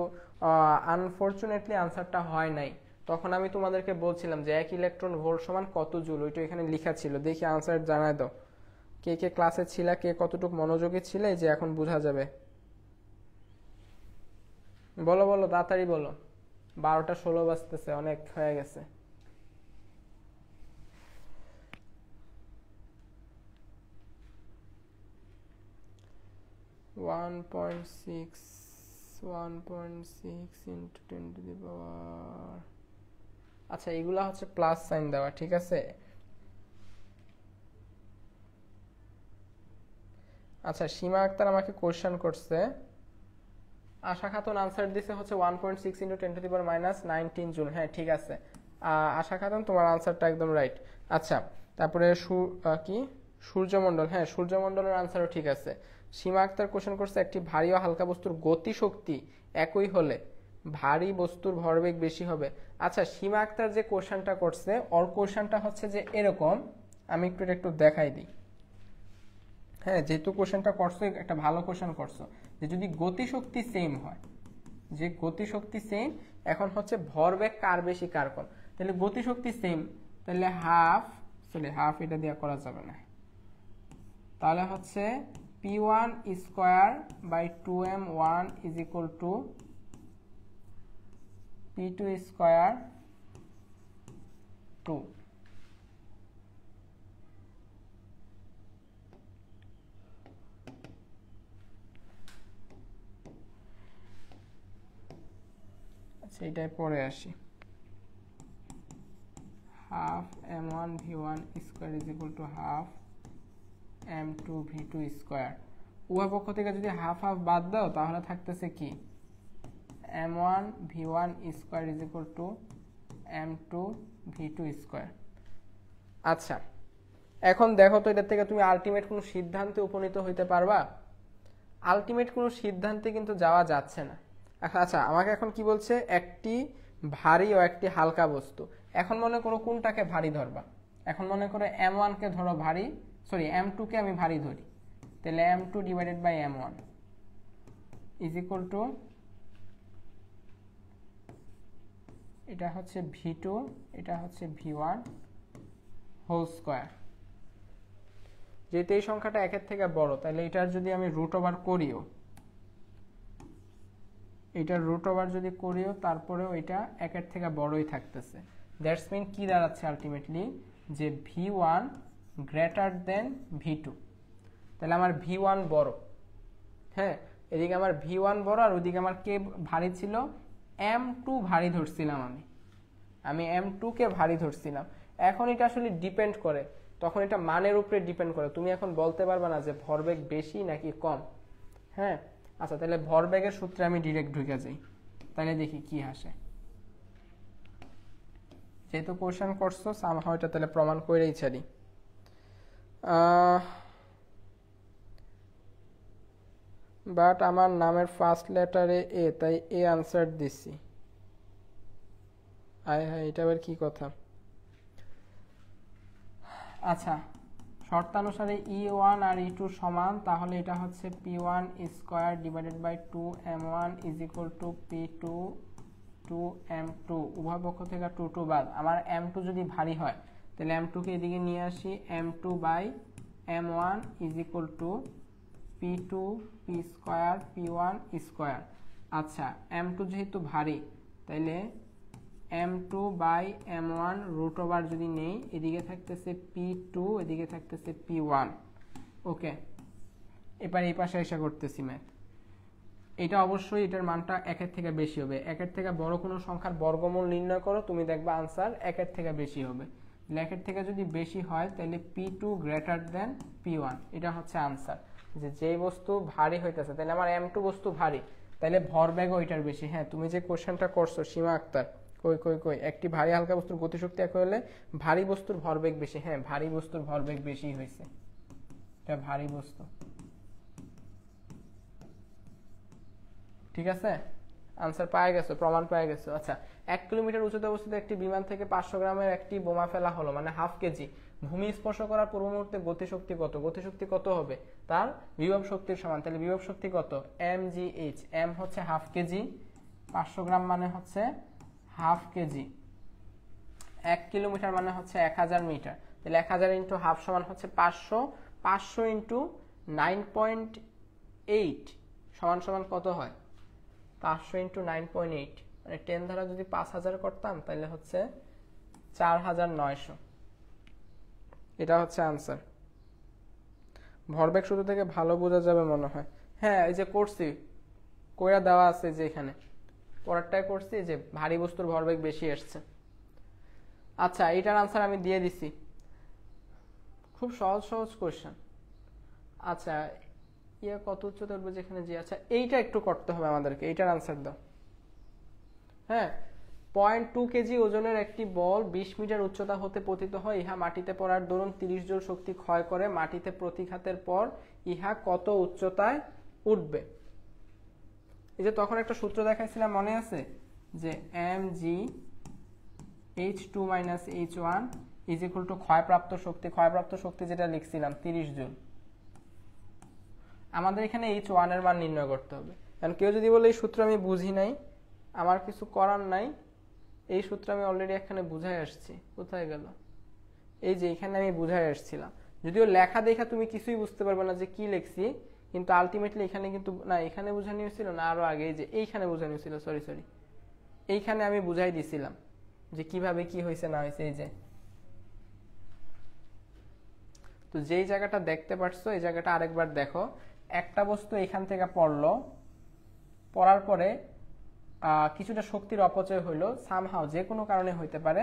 আনফরচুনেটলি আনসারটা হয় নাই। তখন আমি তোমাদেরকে বলছিলাম যে 1 ইলেকট্রন ভোল্ট সমান কত জুল, ওইটা এখানে লেখা ছিল। দেখি আনসার জানাই দাও, কে কে ক্লাসে ছিলা, কে কতটুকু মনোযোগী ছিলে, যে এখন বোঝা যাবে। বলো বলো, তাড়াতাড়ি বলো, 12টা 16 বাজতেছে, অনেক হয়ে গেছে। 1.6 into 10 to the power। আচ্ছা, এগুলা হচ্ছে প্লাস সাইন দেওয়া, ঠিক আছে? আচ্ছা, সীমা আক্তার আমাকে কোশ্চেন করছে, আশা খাতুন আনসার দিছে হচ্ছে 1.6 into 10 to the power -19 joule. হ্যাঁ, ঠিক আছে আশা খাতুন, তোমার আনসারটা একদম রাইট। আচ্ছা, তারপরে কি সূর্যমণ্ডল, হ্যাঁ সূর্যমণ্ডলের আনসারও ঠিক আছে। সীমা আক্তার কোশ্চেন করছে, একটি ভারী ও হালকা বস্তুর গতিশক্তি একই হলে ভারী বস্তুর ভরবেগ বেশি হবে। আচ্ছা, সীমা আক্তার যে কোশ্চেনটা করছে, ওর কোশ্চেনটা হচ্ছে যে এরকম, আমি একটু দেখাই দিই। হ্যাঁ, যেহেতু কোশ্চেনটা করছো, একটা ভালো কোশ্চেন করছো, যে যদি গতিশক্তি সেম হয়, যে গতিশক্তি সেম, এখন হচ্ছে ভরবেগ কার বেশি কার কম। তাহলে গতিশক্তি সেম, তাহলে হাফ এটা দিয়ে করা যাবে না, তাহলে হচ্ছে p1 square by 2m1 is equal to p2 square 2। আচ্ছা, এটাই পরে আসি। Half m1 v1 square is equal to half m2 v2 square. উভয় পক্ষ থেকে যদি হাফ হাফ বাদ দাও, তাহলে থাকতেছে কি m1 v1 square is equal two m2 v2 square. আচ্ছা, এখন দেখো তো, এটা থেকে তুমি আলটিমেট কোনো সিদ্ধান্তে উপনীত হইতে পারবা? আলটিমেট কোনো সিদ্ধান্তে কিন্তু যাওয়া যাচ্ছে না। আচ্ছা, আমাকে এখন কি বলছে, একটি ভারী ও একটি হালকা বস্তু। এখন মনে করো কোনটাকে ভারী ধরবা? এখন মনে করো m1 কে ধরো ভারী, সরি m2 কে আমি ভারী ধরি, তাহলে m2 divided by m1 is equal to, এটা হচ্ছে v2, এটা হচ্ছে v1 হোল স্কয়ার। যেহেতু এই সংখ্যাটা একের থেকে বড়, তাহলে এটার যদি আমি রুট ওভার করিও, এটার রুট ওভার যদি করিও, তারপরেও এটা একের থেকে বড়ই থাকতেছে। দ্যাটস মিন কি দাঁড়াচ্ছে আলটিমেটলি, যে v1 গ্রেটার দেন v2। তাহলে আমার v1 বড়, হ্যাঁ, এদিকে আমার v1 বড়, আর ওইদিকে আমার কে ভারী ছিল, m2 ভারী ধরছিলাম আমি m2 কে ভারী ধরছিলাম। এখন এটা আসলে ডিপেন্ড করে, তখন এটা মানের উপরে ডিপেন্ড করে, তুমি এখন বলতে পারবে না যে ভরবেগ বেশি নাকি কম। হ্যাঁ, আচ্ছা, তাহলে ভরবেগের সূত্রে আমি ডিরেক্ট ঢুকে যাই, তাহলে দেখি কি আসে। যেহেতু কোশ্চেন করছো, সামহাও এটা তাহলে প্রমাণ করেই ছাড়ি। বাট আমার নামের ফার্স্ট লেটারে এ, তাই এ আনসার দিছি। আয় হায়, এটা আবার কি কথা? আচ্ছা, শর্তানুসারে e1 আর e2 সমান, তাহলে এটা হচ্ছে p1 square divided by 2m1 is equal to p2 2m2। উভয় পক্ষ থেকে 2 বাদ। আমার m2 যদি ভারী হয়, তাহলে m2 কে এদিকে নিয়ে আসি, m2 by m1 is equal to p2 p square p1 square. আচ্ছা, m2 যেহেতু ভারী, তাইলে m2 by m1 root over যদি নেই, এদিকে থাকতেছে p2, এদিকে থাকতেছে p1। ওকে, এবার এই পাশে এসে করতেছি ম্যাথ। এটা অবশ্যই এটার মানটা 1 এর থেকে বেশি হবে। 1 এর থেকে বড় কোনো সংখ্যার বর্গমূল নির্ণয় করো, তুমি দেখবা আনসার 1 এর থেকে বেশি হবে। 1 এর থেকে যদি বেশি হয় তাহলে P2 গ্রেটার দেন P1, এটা হচ্ছে আনসার। যে বস্তু ভারী হইতেছে, তাহলে আমার M2 বস্তু ভারী, তাহলে ভরবেগও এটার বেশি। হ্যাঁ, তুমি যে কোশ্চেনটা করছো সীমা আক্তার, কই একটি ভারী হালকা বস্তুর গতিশক্তি এক হলে ভারী বস্তুর ভরবেগ বেশি। হ্যাঁ, ভারী বস্তুর ভরবেগ বেশি হয়েছে, এটা ভারী বস্তু। ঠিক আছে, আনসার পাওয়া গেছে, প্রমাণ পাওয়া গেছে। আচ্ছা, 1 কিলোমিটার উচ্চতায় অবস্থিত একটি বিমান থেকে 500 গ্রামের একটি বোমা ফেলা হলো, মানে হাফ কেজি। ভূমি স্পর্শ করার পূর্ব মুহূর্তে গতিশক্তি কত? গতিশক্তি কত হবে? তার বিভব শক্তির সমান। তাহলে বিভব শক্তি কত? mgh। m হচ্ছে হাফ কেজি, 500 গ্রাম মানে হচ্ছে হাফ কেজি, 1 কিলোমিটার মানে হচ্ছে 1000 মিটার। তাহলে 1000 ইন্টু হাফ সমান হচ্ছে 500, 500 ইন্টু 9.8 সমান সমান কত হয়? 500 ইন্টু 9.8 মানে 10 দ্বারা যদি 5000 করতাম তাহলে হচ্ছে 4900। এটা হচ্ছে আনসার। ভরবেগ সূত্র থেকে ভালো বোঝা যাবে মনে হয়। হ্যাঁ, এই যে করছি, কইরা দেওয়া আছে যে এখানে পরেরটায় করছি যে ভারী বস্তুর ভরবেগ বেশি আসছে। আচ্ছা, এইটার আনসার আমি দিয়ে দিছি, খুব সহজ সহজ কোশ্চেন। আচ্ছা, ইয়া কত উচ্চতা উঠবে যেখানে জি। আচ্ছা, এইটা একটু করতে হবে আমাদেরকে, এইটার আনসার দাও। হ্যাঁ, 0.2 কেজি ওজনের একটি বল 20 মিটার উচ্চতা হতে পতিত হয়, ইহা মাটিতে পড়ার দরুন 30 জুল শক্তি ক্ষয় করে, মাটিতে প্রতিঘাতের পর ইহা কত উচ্চতায় উঠবে? এই যে তখন একটা সূত্র দেখাইছিলাম মনে আছে, যে mgh2 h1 is equal to ক্ষয়প্রাপ্ত শক্তি। ক্ষয়প্রাপ্ত শক্তি যেটা লিখছিলাম 30 জুল। আমাদের এখানে h1 এর মান নির্ণয় করতে হবে। কারণ কেউ যদি বলে এই সূত্র আমি বুঝি নাই, আমার কিছু করার নাই, এই সূত্র আমি অলরেডি এখানে বুঝাই আসছি। কোথায় গেল? এই যে এখানে আমি বুঝাই আসছিলাম। যদিও লেখা দেখা তুমি কিছুই বুঝতে পারবে না যে কি লিখছি, কিন্তু আলটিমেটলি এখানে কিন্তু না, এখানে বোঝানো হয়েছিল না, আরো আগে যে এইখানে বোঝানো হয়েছিল, সরি এইখানে আমি বুঝাই দিছিলাম যে কিভাবে কি হয়েছে না হয়েছে। এই যে তো যেই জায়গাটা দেখতে পারছো এই জায়গাটা আরেকবার দেখো। একটা বস্তু এখান থেকে পড়লো, পড়ার পরে কিছুটা শক্তির অপচয় হইলো, সামহাও যে কোনো কারণে হইতে পারে।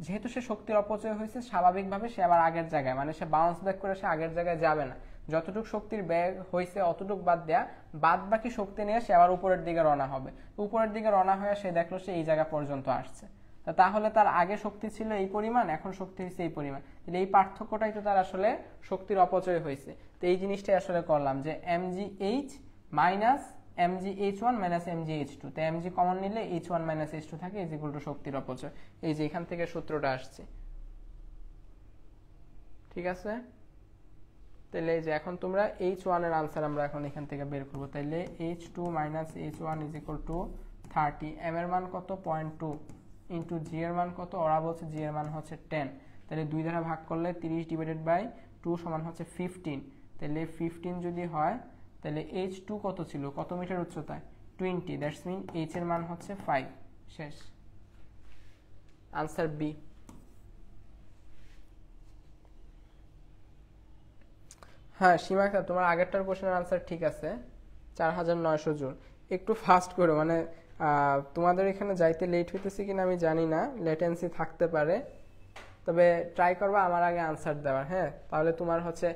যেহেতু সে শক্তির অপচয় হয়েছে, স্বাভাবিকভাবে সে আবার আগের জায়গায়, মানে সে বাউন্স ব্যাক করে সে আগের জায়গায় যাবে না। যতটুকু শক্তির ব্যয় হয়েছে অতটুকু বাদ দেয়া, বাদ বাকি শক্তি নিয়ে সে আবার উপরের দিকে রওনা হবে। উপরের দিকে রওনা হয়ে সে দেখলো সে এই জায়গা পর্যন্ত আসছে। তাহলে তার আগে শক্তি ছিল এই পরিমাণ, এখন শক্তি হয়েছে এই পরিমাণ। তাহলে এই পার্থক্যটাই তো তার আসলে শক্তির অপচয় হয়েছে। তো এই জিনিসটাই আসলে করলাম যে mgh minus mgh1 minus mgh2, তো mg কমন নিলে h1 মাইনাস h2 থাকে, ইজ ইকুয়াল টু শক্তির অপচয়। এই যে এখান থেকে সূত্রটা আসছে। ঠিক আছে, তাহলে এই যে এখন তোমরা h1 এর আনসার আমরা এখন এখান থেকে বের করব। তাহলে h2 minus h1 is equal two 30। m এর মান কত? 0.2 ইন্টু g এর মান কত? ওরা বলছে g এর মান হচ্ছে 10। তাহলে 2 দ্বারা ভাগ করলে 30 ডিভাইডেড বাই 2 সমান হচ্ছে 15। তাহলে 15 যদি হয় তাহলে h2 কত ছিল, কত মিটার উচ্চতায়? 20। দ্যাটস মিন h এর মান হচ্ছে 5। শেষ, আনসার বি। হ্যাঁ সীমা, তোমার আগেরটার কোশ্চেনের আনসার ঠিক আছে, 4900 জুল। একটু ফাস্ট করো, মানে তোমাদের এখানে যাইতে লেট হইতেছে কিনা আমি জানি না, লেটেন্সি থাকতে পারে, তবে ট্রাই করবা আমার আগে আনসার দেওয়ার। হ্যাঁ, তাহলে তোমার হচ্ছে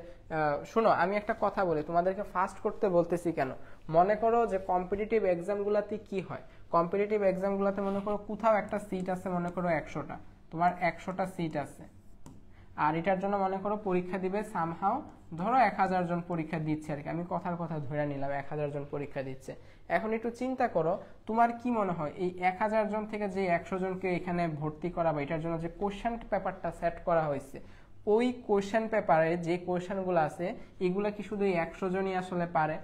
শোনো আমি একটা কথা বলি, তোমাদেরকে ফাস্ট করতে বলতেছি কেন? মনে করো যে কম্পিটিটিভ এক্সামগুলোতে কি হয়, কম্পিটিটিভ এক্সামগুলোতে মনে করো কোথাও একটা সিট আছে, মনে করো 100টা, তোমার 100টা সিট আছে, আর এটার জন্য মনে করো পরীক্ষা দিবে সামহাও, ধরো 1000 জন পরীক্ষা দিচ্ছে আর কি, আমি কথার কথা ধরে নিলাম 1000 জন পরীক্ষা দিচ্ছে। এখন একটু চিন্তা করো, তোমার কি মনে হয় এই 1000 জন থেকে যে 100 জনকে এখানে ভর্তি করাবে, এটার জন্য যে কোশ্চেন পেপারটা সেট করা হয়েছে, ওই কোশ্চেন পেপারে যে কোশ্চেনগুলো আছে এগুলা কি শুধু 100 জনই আসলে পারে?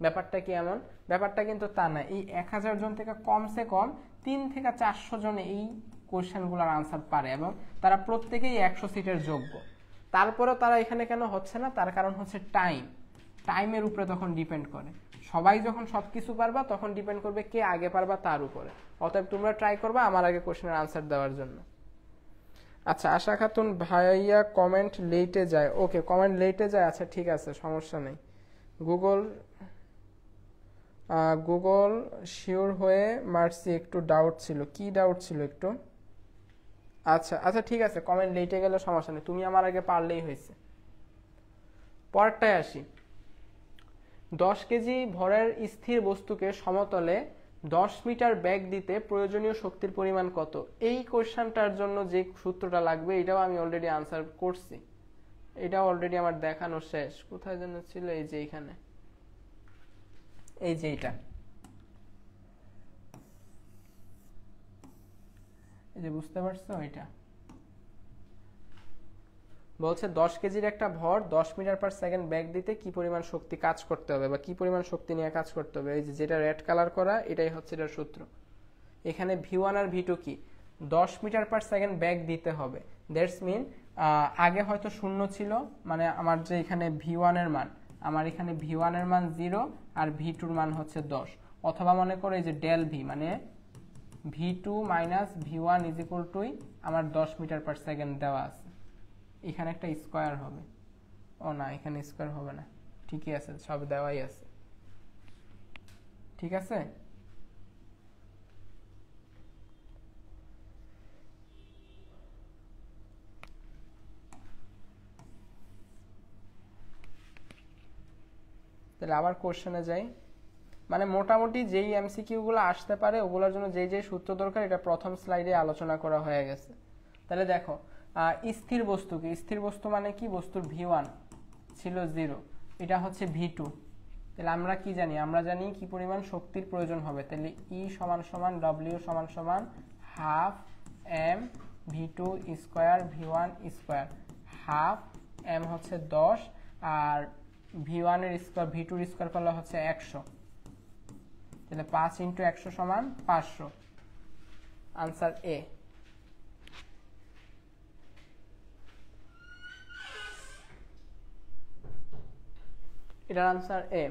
ব্যাপারটা কি এমন? ব্যাপারটা কিন্তু তা না। এই 1000 জন থেকে কমসে কম 3 থেকে 400 জন এই কোশ্চেনগুলোর আনসার পারে, এবং তারা প্রত্যেকেই 100 সিটের যোগ্য। তারপরেও তারা এখানে কেন হচ্ছে না? তার কারণ হচ্ছে টাইমের উপরে তখন ডিপেন্ড করে। সবাই যখন সবকিছু পারবা তখন ডিপেন্ড করবে কে আগে পারবা তার উপরে। অতএব তোমরা ট্রাই করবা আমার আগে কোশ্চেনের আনসার দেওয়ার জন্য। আচ্ছা, আশা খাতুন ভাইয়া কমেন্ট লেটে যায়। ওকে, কমেন্ট লেটে যায়, আচ্ছা ঠিক আছে, সমস্যা নেই। গুগল গুগল শিওর হয়ে মারছি, একটু ডাউট ছিল। কি ডাউট ছিল একটু? আচ্ছা আচ্ছা ঠিক আছে, কমেন্ট লেটে গেলে সমস্যা নেই, তুমি আমার আগে পারলেই হয়েছে। পরেরটায় আসি। 10 কেজি ভরের স্থির বস্তুকে সমতলে 10 মিটার বেগ দিতে প্রয়োজনীয় শক্তির পরিমাণ কত? এই কোশ্চেনটার জন্য যে সূত্রটা লাগবে এটাও আমি অলরেডি আনসার করছি, এটাও অলরেডি আমার দেখানো শেষ। কোথায় যেন ছিল? এই যে এখানে, এই যে এটা, এই যে বুঝতে পারছো? এটা বলছে 10 কেজির একটা ভর 10 মিটার পার সেকেন্ড বেগ দিতে কি পরিমাণ শক্তি কাজ করতে হবে, বা কি পরিমাণ শক্তি নিয়ে কাজ করতে হবে। এই যে যেটা রেড কালার করা, এটাই হচ্ছে এটার সূত্র। এখানে ভি1 আর ভি2 কি? 10 মিটার পার সেকেন্ড বেগ দিতে হবে। দ্যাটস মিন আগে হয়তো শূন্য ছিল, মানে আমার যে এখানে ভি1 এর মান, আমার এখানে ভি1 এর মান 0 আর ভি2 এর মান হচ্ছে 10। অথবা মনে করো এই যে ডেল ভি, মানে ভি2 minus V1 is equal two আমার 10 মিটার পার সেকেন্ড দেওয়া আছে। এখানে একটা স্কয়ার হবে। ও না, এখানে স্কয়ার হবে না, ঠিকই আছে, সব দেওয়াই আছে। ঠিক আছে, তাহলে আবার কোশ্চেনে যাই। মানে মোটামুটি যেই এমসিকিউ গুলো আসতে পারে ওগুলোর জন্য যেই যেই সূত্র দরকার এটা প্রথম স্লাইডে আলোচনা করা হয়ে গেছে। তাহলে দেখো, স্থির বস্তুকে, স্থির বস্তু মানে কি? বস্তুর ভি1 ছিল 0, এটা হচ্ছে ভি2। তাহলে আমরা কি জানি? আমরা জানি কি পরিমাণ শক্তির প্রয়োজন হবে। তাহলে ই সমান সমান ডব্লিউ সমান সমান হাফ এম ভি2 স্কোয়ার ভি1 স্কোয়ার। হাফ এম হচ্ছে 10 আর ভি1 এর স্কোয়ার ভি2 এর স্কোয়ার করলে হচ্ছে 100। তাহলে 5 ইন্টু 100 সমান 500। আনসার এ। এটার আনসার এ।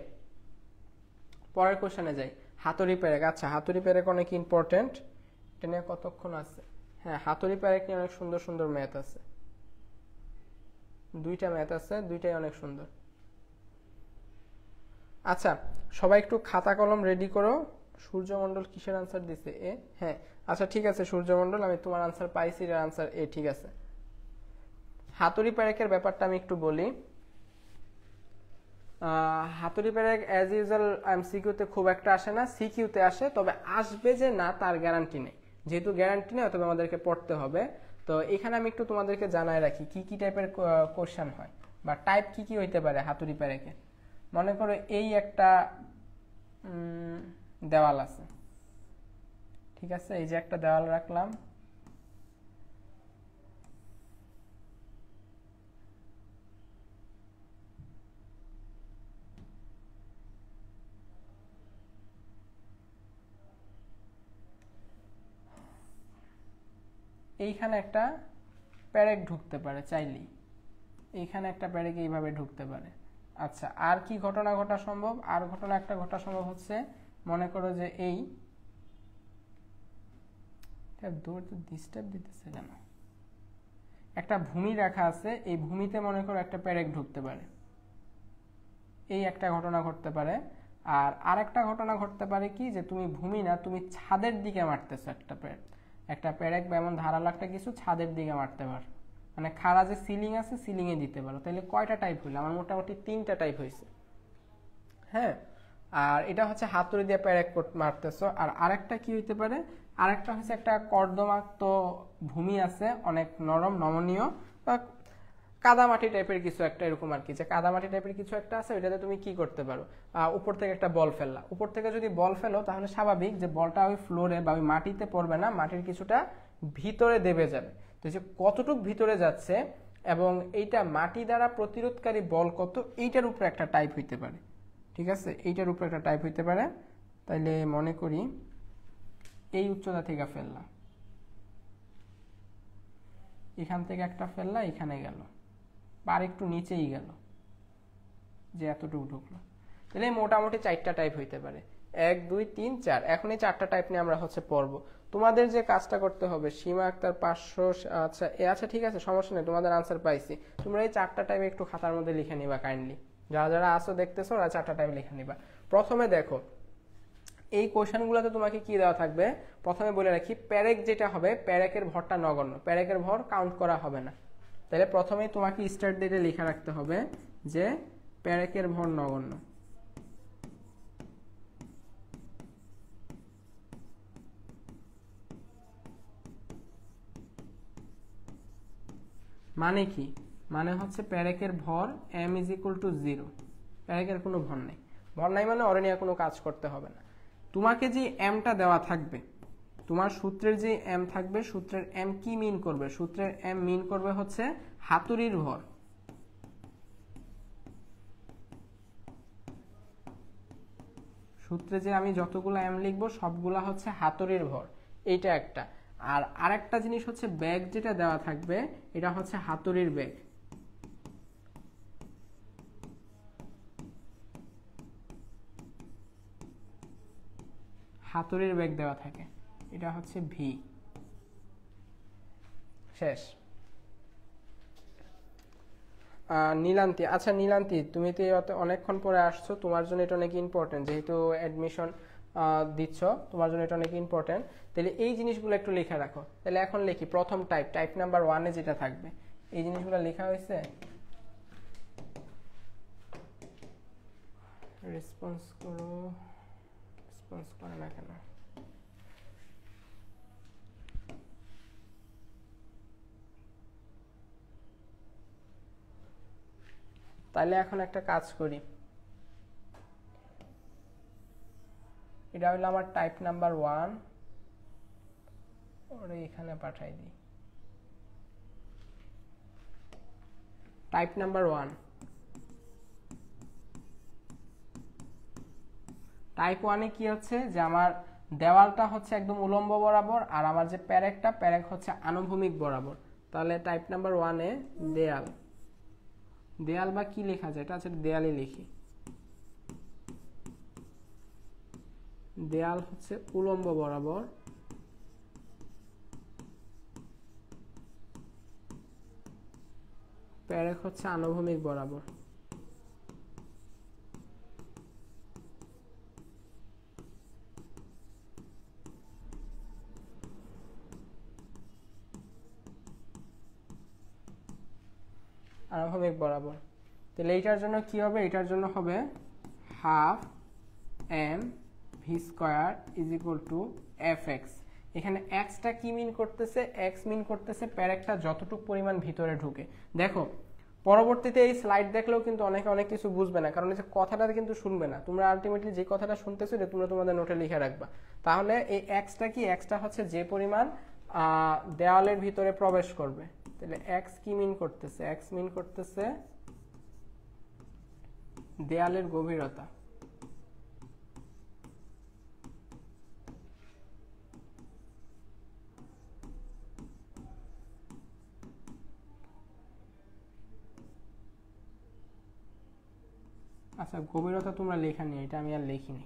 পরের কোশ্চেনে যাই। হাতুড়ি পেরেক। আচ্ছা, হাতুড়ি পেরেক অনেক ইম্পর্টেন্ট, এটা নিয়ে কতক্ষণ আছে? হ্যাঁ, হাতুড়ি পেরেক নিয়ে অনেক সুন্দর সুন্দর ম্যাথ আছে, 2টা ম্যাথ আছে, 2টাই অনেক সুন্দর। আচ্ছা, সবাই একটু খাতা কলম রেডি করো। সূর্যমণ্ডল কিসের আনসার দিছে? এ। হ্যাঁ, আচ্ছা ঠিক আছে সূর্যমণ্ডল, আমি তোমার আনসার পাইছি, এর আনসার এ। ঠিক আছে, হাতুড়ি পেরেকের ব্যাপারটা আমি একটু বলি। হাতুড়ি পেরেক অ্যাজ ইউজুয়াল এমসিকিউতে খুব একটা আসে না, সিকিউতে আসে, তবে আসবে যে না তার গ্যারান্টি নেই। যেহেতু গ্যারান্টি নেই, তবে আমাদেরকে পড়তে হবে। তো এখানে আমি একটু তোমাদেরকে জানাই রাখি কি কি টাইপের কোশ্চেন হয়, বা টাইপ কি কি হইতে পারে হাতুড়ি পেরেকে। মনে করো এই একটা দেওয়াল আছে, ঠিক আছে, এই যে একটা দেওয়াল রাখলাম, এইখানে একটা প্যারেক ঢুকতে পারে চাইলেই, এইখানে একটা প্যারেক এইভাবে ঢুকতে পারে। আচ্ছা, আর কি ঘটনা ঘটা সম্ভব? আর ঘটনা একটা ঘটা সম্ভব হচ্ছে, মনে করো যে এই ডিস্টার্ব দিতেছে কেন, একটা ভূমি রাখা আছে, এই ভূমিতে মনে করো একটা প্যারেক ঢুকতে পারে, এই একটা ঘটনা ঘটতে পারে। আর আরেকটা ঘটনা ঘটতে পারে কি, যে তুমি ভূমি না, তুমি ছাদের দিকে মারতেছো একটা প্যারেক বা এমন ধারালো একটা কিছু ছাদের দিকে মারতে পারো, মানে খাড়া যে সিলিং আছে সিলিং এ দিতে পারো। তাহলে কয়টা টাইপ হইলো? আমার মোটামুটি 3টা টাইপ হয়েছে। হ্যাঁ, আর এটা হচ্ছে হাতুড়ি দিয়ে প্যারেক মারতেছো। আর আরেকটা কি হইতে পারে? আরেকটা হচ্ছে একটা কর্দমাক্ত ভূমি আছে, অনেক নরম নমনীয়, বা কাদামাটি টাইপের কিছু একটা, এরকম আর কি, যে কাদামাটি টাইপের কিছু একটা আছে, ওইটাতে তুমি কি করতে পারো? উপর থেকে একটা বল ফেললা, উপর থেকে যদি বল ফেলো তাহলে স্বাভাবিক যে বলটা ওই ফ্লোরে বা ওই মাটিতে পড়বে না, মাটির কিছুটা ভিতরে দেবে যাবে। তো যে কতটুক ভিতরে যাচ্ছে এবং এইটা মাটি দ্বারা প্রতিরোধকারী বল কত, এইটার উপরে একটা টাইপ হইতে পারে। ঠিক আছে, এইটার উপরে একটা টাইপ হইতে পারে। তাইলে মনে করি এই উচ্চতা থেকে ফেললা, এখান থেকে একটা ফেললা, এখানে গেল, বা আর একটু নিচেই গেল, যে এতটুকু ঢুকলো। তাহলে মোটামুটি 4টা টাইপ হইতে পারে, 1 2 3 4। এখন এই 4টা টাইপ নিয়ে আমরা হচ্ছে পড়বো। তোমাদের যে কাজটা করতে হবে, সীমা আক্তার 500। আচ্ছা আচ্ছা ঠিক আছে, সমস্যা নেই, তোমাদের আনসার পাইছি। তোমরা এই 4টা টাইপ একটু খাতার মধ্যে লিখে নিবা কাইন্ডলি। যারা যারা আসো দেখতেছো ওরা 4টা টাইপ লিখে নিবা। প্রথমে দেখো এই কোশ্চেনগুলোতে তোমাকে কি দেওয়া থাকবে, প্রথমে বলে রাখি প্যারেক যেটা হবে প্যারেকের ভরটা নগণ্য, প্যারেকের ভর কাউন্ট করা হবে না। তাহলে প্রথমেই তোমাকে স্টার্ট ডেটে লিখে রাখতে হবে যে প্যারেকের ভর নগণ্য। মানে কি, মানে হচ্ছে প্যারেকের ভর m ইজ ইকুয়াল টু 0, প্যারেকের কোনো ভর নেই, ভর নাই মানে ওরে নিয়ে কোনো কাজ করতে হবে না। তোমাকে যে এমটা দেওয়া থাকবে, তোমার সূত্রের যে এম থাকবে, সূত্রের এম কি মিন করবে, সূত্রের এম মিন করবে হচ্ছে হাতুড়ির ভর। সূত্রে যে আমি যতগুলো এম লিখবো সবগুলা হচ্ছে হাতুড়ির ভর, এইটা একটা। আর আরেকটা জিনিস হচ্ছে ব্যাগ যেটা দেওয়া থাকবে এটা হচ্ছে হাতুড়ির ব্যাগ। হাতুড়ির ব্যাগ দেওয়া থাকে, এটা হচ্ছে ভি। শেষ। নীলান্তি, আচ্ছা নীলান্তি তুমি তো অনেকক্ষণ পরে আসছো, তোমার জন্য এটা অনেক ইম্পর্টেন্ট, যেহেতু অ্যাডমিশন দিচ্ছ তোমার জন্য এটা অনেক ইম্পর্টেন্ট। তাহলে এই জিনিসগুলো একটু লিখে রাখো। তাহলে এখন লিখি প্রথম টাইপ নাম্বার 1-এ যেটা থাকবে এই জিনিসগুলো লেখা হয়েছে। রেসপন্স করো, রেসপন্স করে না কেন? তাহলে এখন একটা কাজ করি, এটা হলো আমার টাইপ নাম্বার 1, ওরে এখানে পাঠাই দিই। টাইপ নাম্বার 1, টাইপ 1-এ কি হচ্ছে যে আমার দেওয়ালটা হচ্ছে একদম উলম্ব বরাবর আর আমার যে প্যারেক হচ্ছে আনুভূমিক বরাবর। তাহলে টাইপ নাম্বার 1-এ দেয়াল, দেয়াল বা কি লেখা যায়, এটা আছে দেয়ালই লিখি। দেয়াল হচ্ছে উলম্ব বরাবর, প্যারেক হচ্ছে আনুভূমিক বরাবর। আনুভূমিক বরাবর। তাহলে এইটার জন্য কি হবে, এটার জন্য হবে half M V square is equal to f x. এখানে এক্সটা কি মিন করতেছে, এক্স মিন করতেছে প্যারেকটা যতটুকু পরিমাণ ভিতরে ঢুকে। দেখো পরবর্তীতে এই স্লাইড দেখলেও কিন্তু অনেকে অনেক কিছু বুঝবে না, কারণ এই যে কথাটা কিন্তু শুনবে না, তোমরা আলটিমেটলি যে কথাটা শুনতেছো এটা তোমরা তোমাদের নোটে লিখে রাখবা। তাহলে এই এক্সটা কি, এক্সটা হচ্ছে যে পরিমাণ দেওয়ালের ভিতরে প্রবেশ করবে। তাহলে এক্স কি মিন করতেছে, এক্স মিন করতেছে দেয়ালের গভীরতা। আচ্ছা গভীরতা তোমরা লেখা নিয়ে, এটা আমি আর লিখিনি।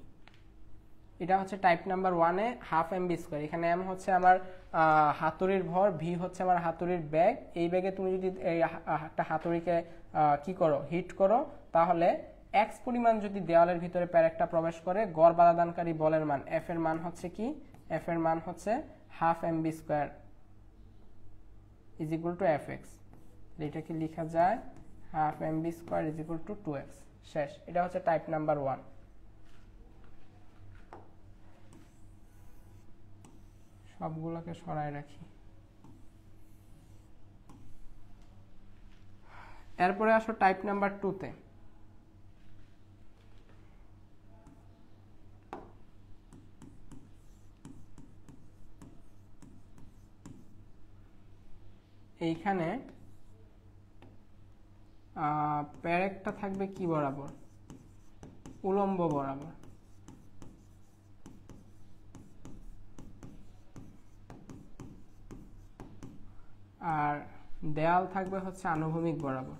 এটা হচ্ছে টাইপ নাম্বার 1-এ হাফ এম বি স্কয়ার। এখানে এম হচ্ছে আমার হাতুড়ির ভর, ভি হচ্ছে আমার হাতুড়ির ব্যাগ। এই ব্যাগে তুমি যদি একটা হাতুড়িকে কি করো, হিট করো, তাহলে এক্স পরিমাণ যদি দেওয়ালের ভিতরে প্যারেকটা প্রবেশ করে, গড় বাধাদানকারী বলের মান এফ এর মান হচ্ছে কি, এফ এর মান হচ্ছে half M B square is equal to f x. এটাকে লেখা যায় half M B square is equal to 2x। শেষ। এটা হচ্ছে টাইপ নাম্বার 1। সবগুলোকে সরায় রাখি। এরপরে আসো টাইপ নাম্বার 2-তে। এইখানে প্যারেকটা থাকবে কি বরাবর, উলম্ব বরাবর। আর দেয়াল থাকবে হচ্ছে আনুভূমিক বরাবর।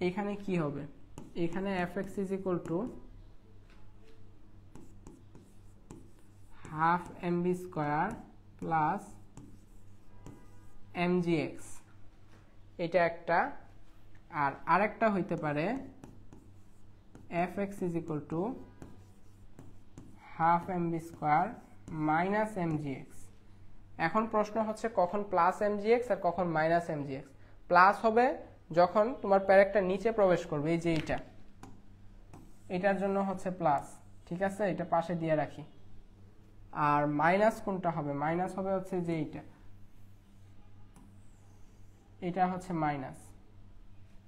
এখানে কি হবে, এখানে F X is equal to half MB square plus MGX, এটা একটা। আর আরেকটা হইতে পারে F X is equal to half MB square minus MGX. এখন প্রশ্ন হচ্ছে কখন প্লাস এমজিএক্স আর কখন মাইনাস এমজিএক্স। প্লাস হবে যখন তোমার প্যারেকটা নিচে প্রবেশ করবে, এই যে এইটা, এটার জন্য হচ্ছে প্লাস, ঠিক আছে, এটা পাশে দিয়ে রাখি। আর মাইনাস কোনটা হবে? মাইনাস হবে হচ্ছে যে এইটা, এটা হচ্ছে মাইনাস,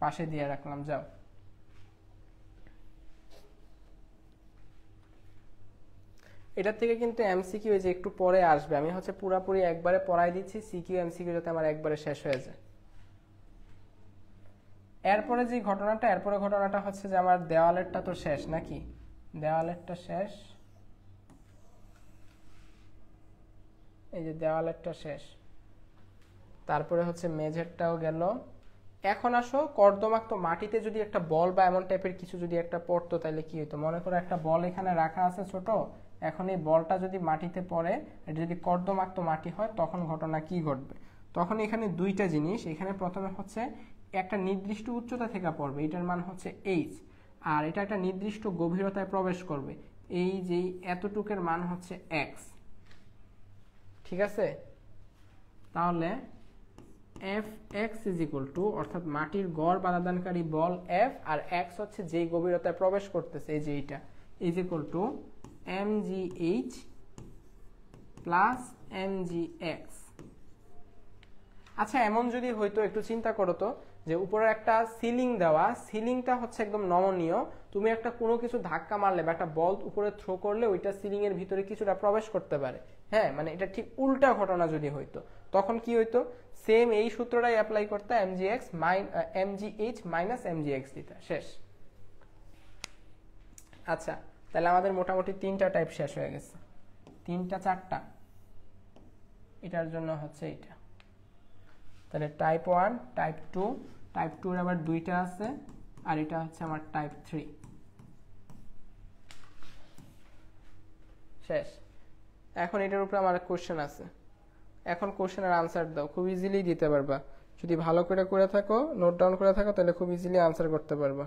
পাশে দিয়ে রাখলাম। যাও, এটার থেকে কিন্তু এমসিকিউ যে একটু পরে আসবে, আমি হচ্ছে পুরাপুরি একবারে পড়াই দিচ্ছি, সিকিউ এমসিকিউ যাতে আমার একবারে শেষ হয়ে যায়। এরপরে যে ঘটনাটা, এরপরে ঘটনাটা হচ্ছে যে আমার দেওয়ালেরটা তো শেষ নাকি, দেওয়ালেরটা শেষ, এই যে দেওয়ালেরটা শেষ, তারপরে হচ্ছে মেঝেরটাও গেল। এখন আসো কর্দমাক্ত মাটিতে যদি একটা বল বা এমন টাইপের কিছু যদি একটা পড়তো তাহলে কি হতো? মনে করো একটা বল এখানে রাখা আছে ছোট, এখন এই বলটা যদি মাটিতে পড়ে, এটা যদি কর্দমাক্ত মাটি হয়, তখন ঘটনা কি ঘটবে? তখন এখানে দুইটা জিনিস, এখানে প্রথমে হচ্ছে একটা নির্দিষ্ট উচ্চতা থেকে পড়বে, এটার মান হচ্ছে এইচ, আর এটা একটা নির্দিষ্ট গভীরতায় প্রবেশ করবে, এই যে এতটুকের মান হচ্ছে এক্স, ঠিক আছে? তাহলে F X is equal two, অর্থাৎ মাটির গড় বাধাদানকারী বল এফ, আর এক্স হচ্ছে যেই গভীরতায় প্রবেশ করতেছে, এই যে এইটা, is equal to m g h plus m g x. আচ্ছা, এমন যদি হয়তো, একটু চিন্তা করো তো, যে উপরে একটা সিলিং দেওয়া, সিলিংটা হচ্ছে একদম নমনীয়, তুমি একটা কোনো কিছু ধাক্কা মারলে বা একটা বল উপরে থ্রো করলে ওইটা সিলিং এর ভিতরে কিছুটা প্রবেশ করতে পারে, হ্যাঁ, মানে এটা ঠিক উল্টা ঘটনা যদি হইতো, তখন কি হইতো? সেম এই সূত্রটাই অ্যাপ্লাই করতে, এমজিএইচ মাইনাস এমজিএক্স দিতে, শেষ। আচ্ছা, তাহলে আমাদের মোটামুটি তিনটা টাইপ শেষ হয়ে গেছে, তিনটা চারটা, এটার জন্য হচ্ছে এটা। তাহলে টাইপ 1, টাইপ 2, টাইপ 2 এর আবার দুইটা আছে, আর এটা হচ্ছে আমার টাইপ 3, শেষ। এখন এটার উপরে আমার কোশ্চেন আছে, এখন কোশ্চেনের আনসার দাও, খুব ইজিলি দিতে পারবা, যদি ভালো করে করে থাকো, নোট ডাউন করে থাকো, তাহলে খুব ইজিলি আনসার করতে পারবা।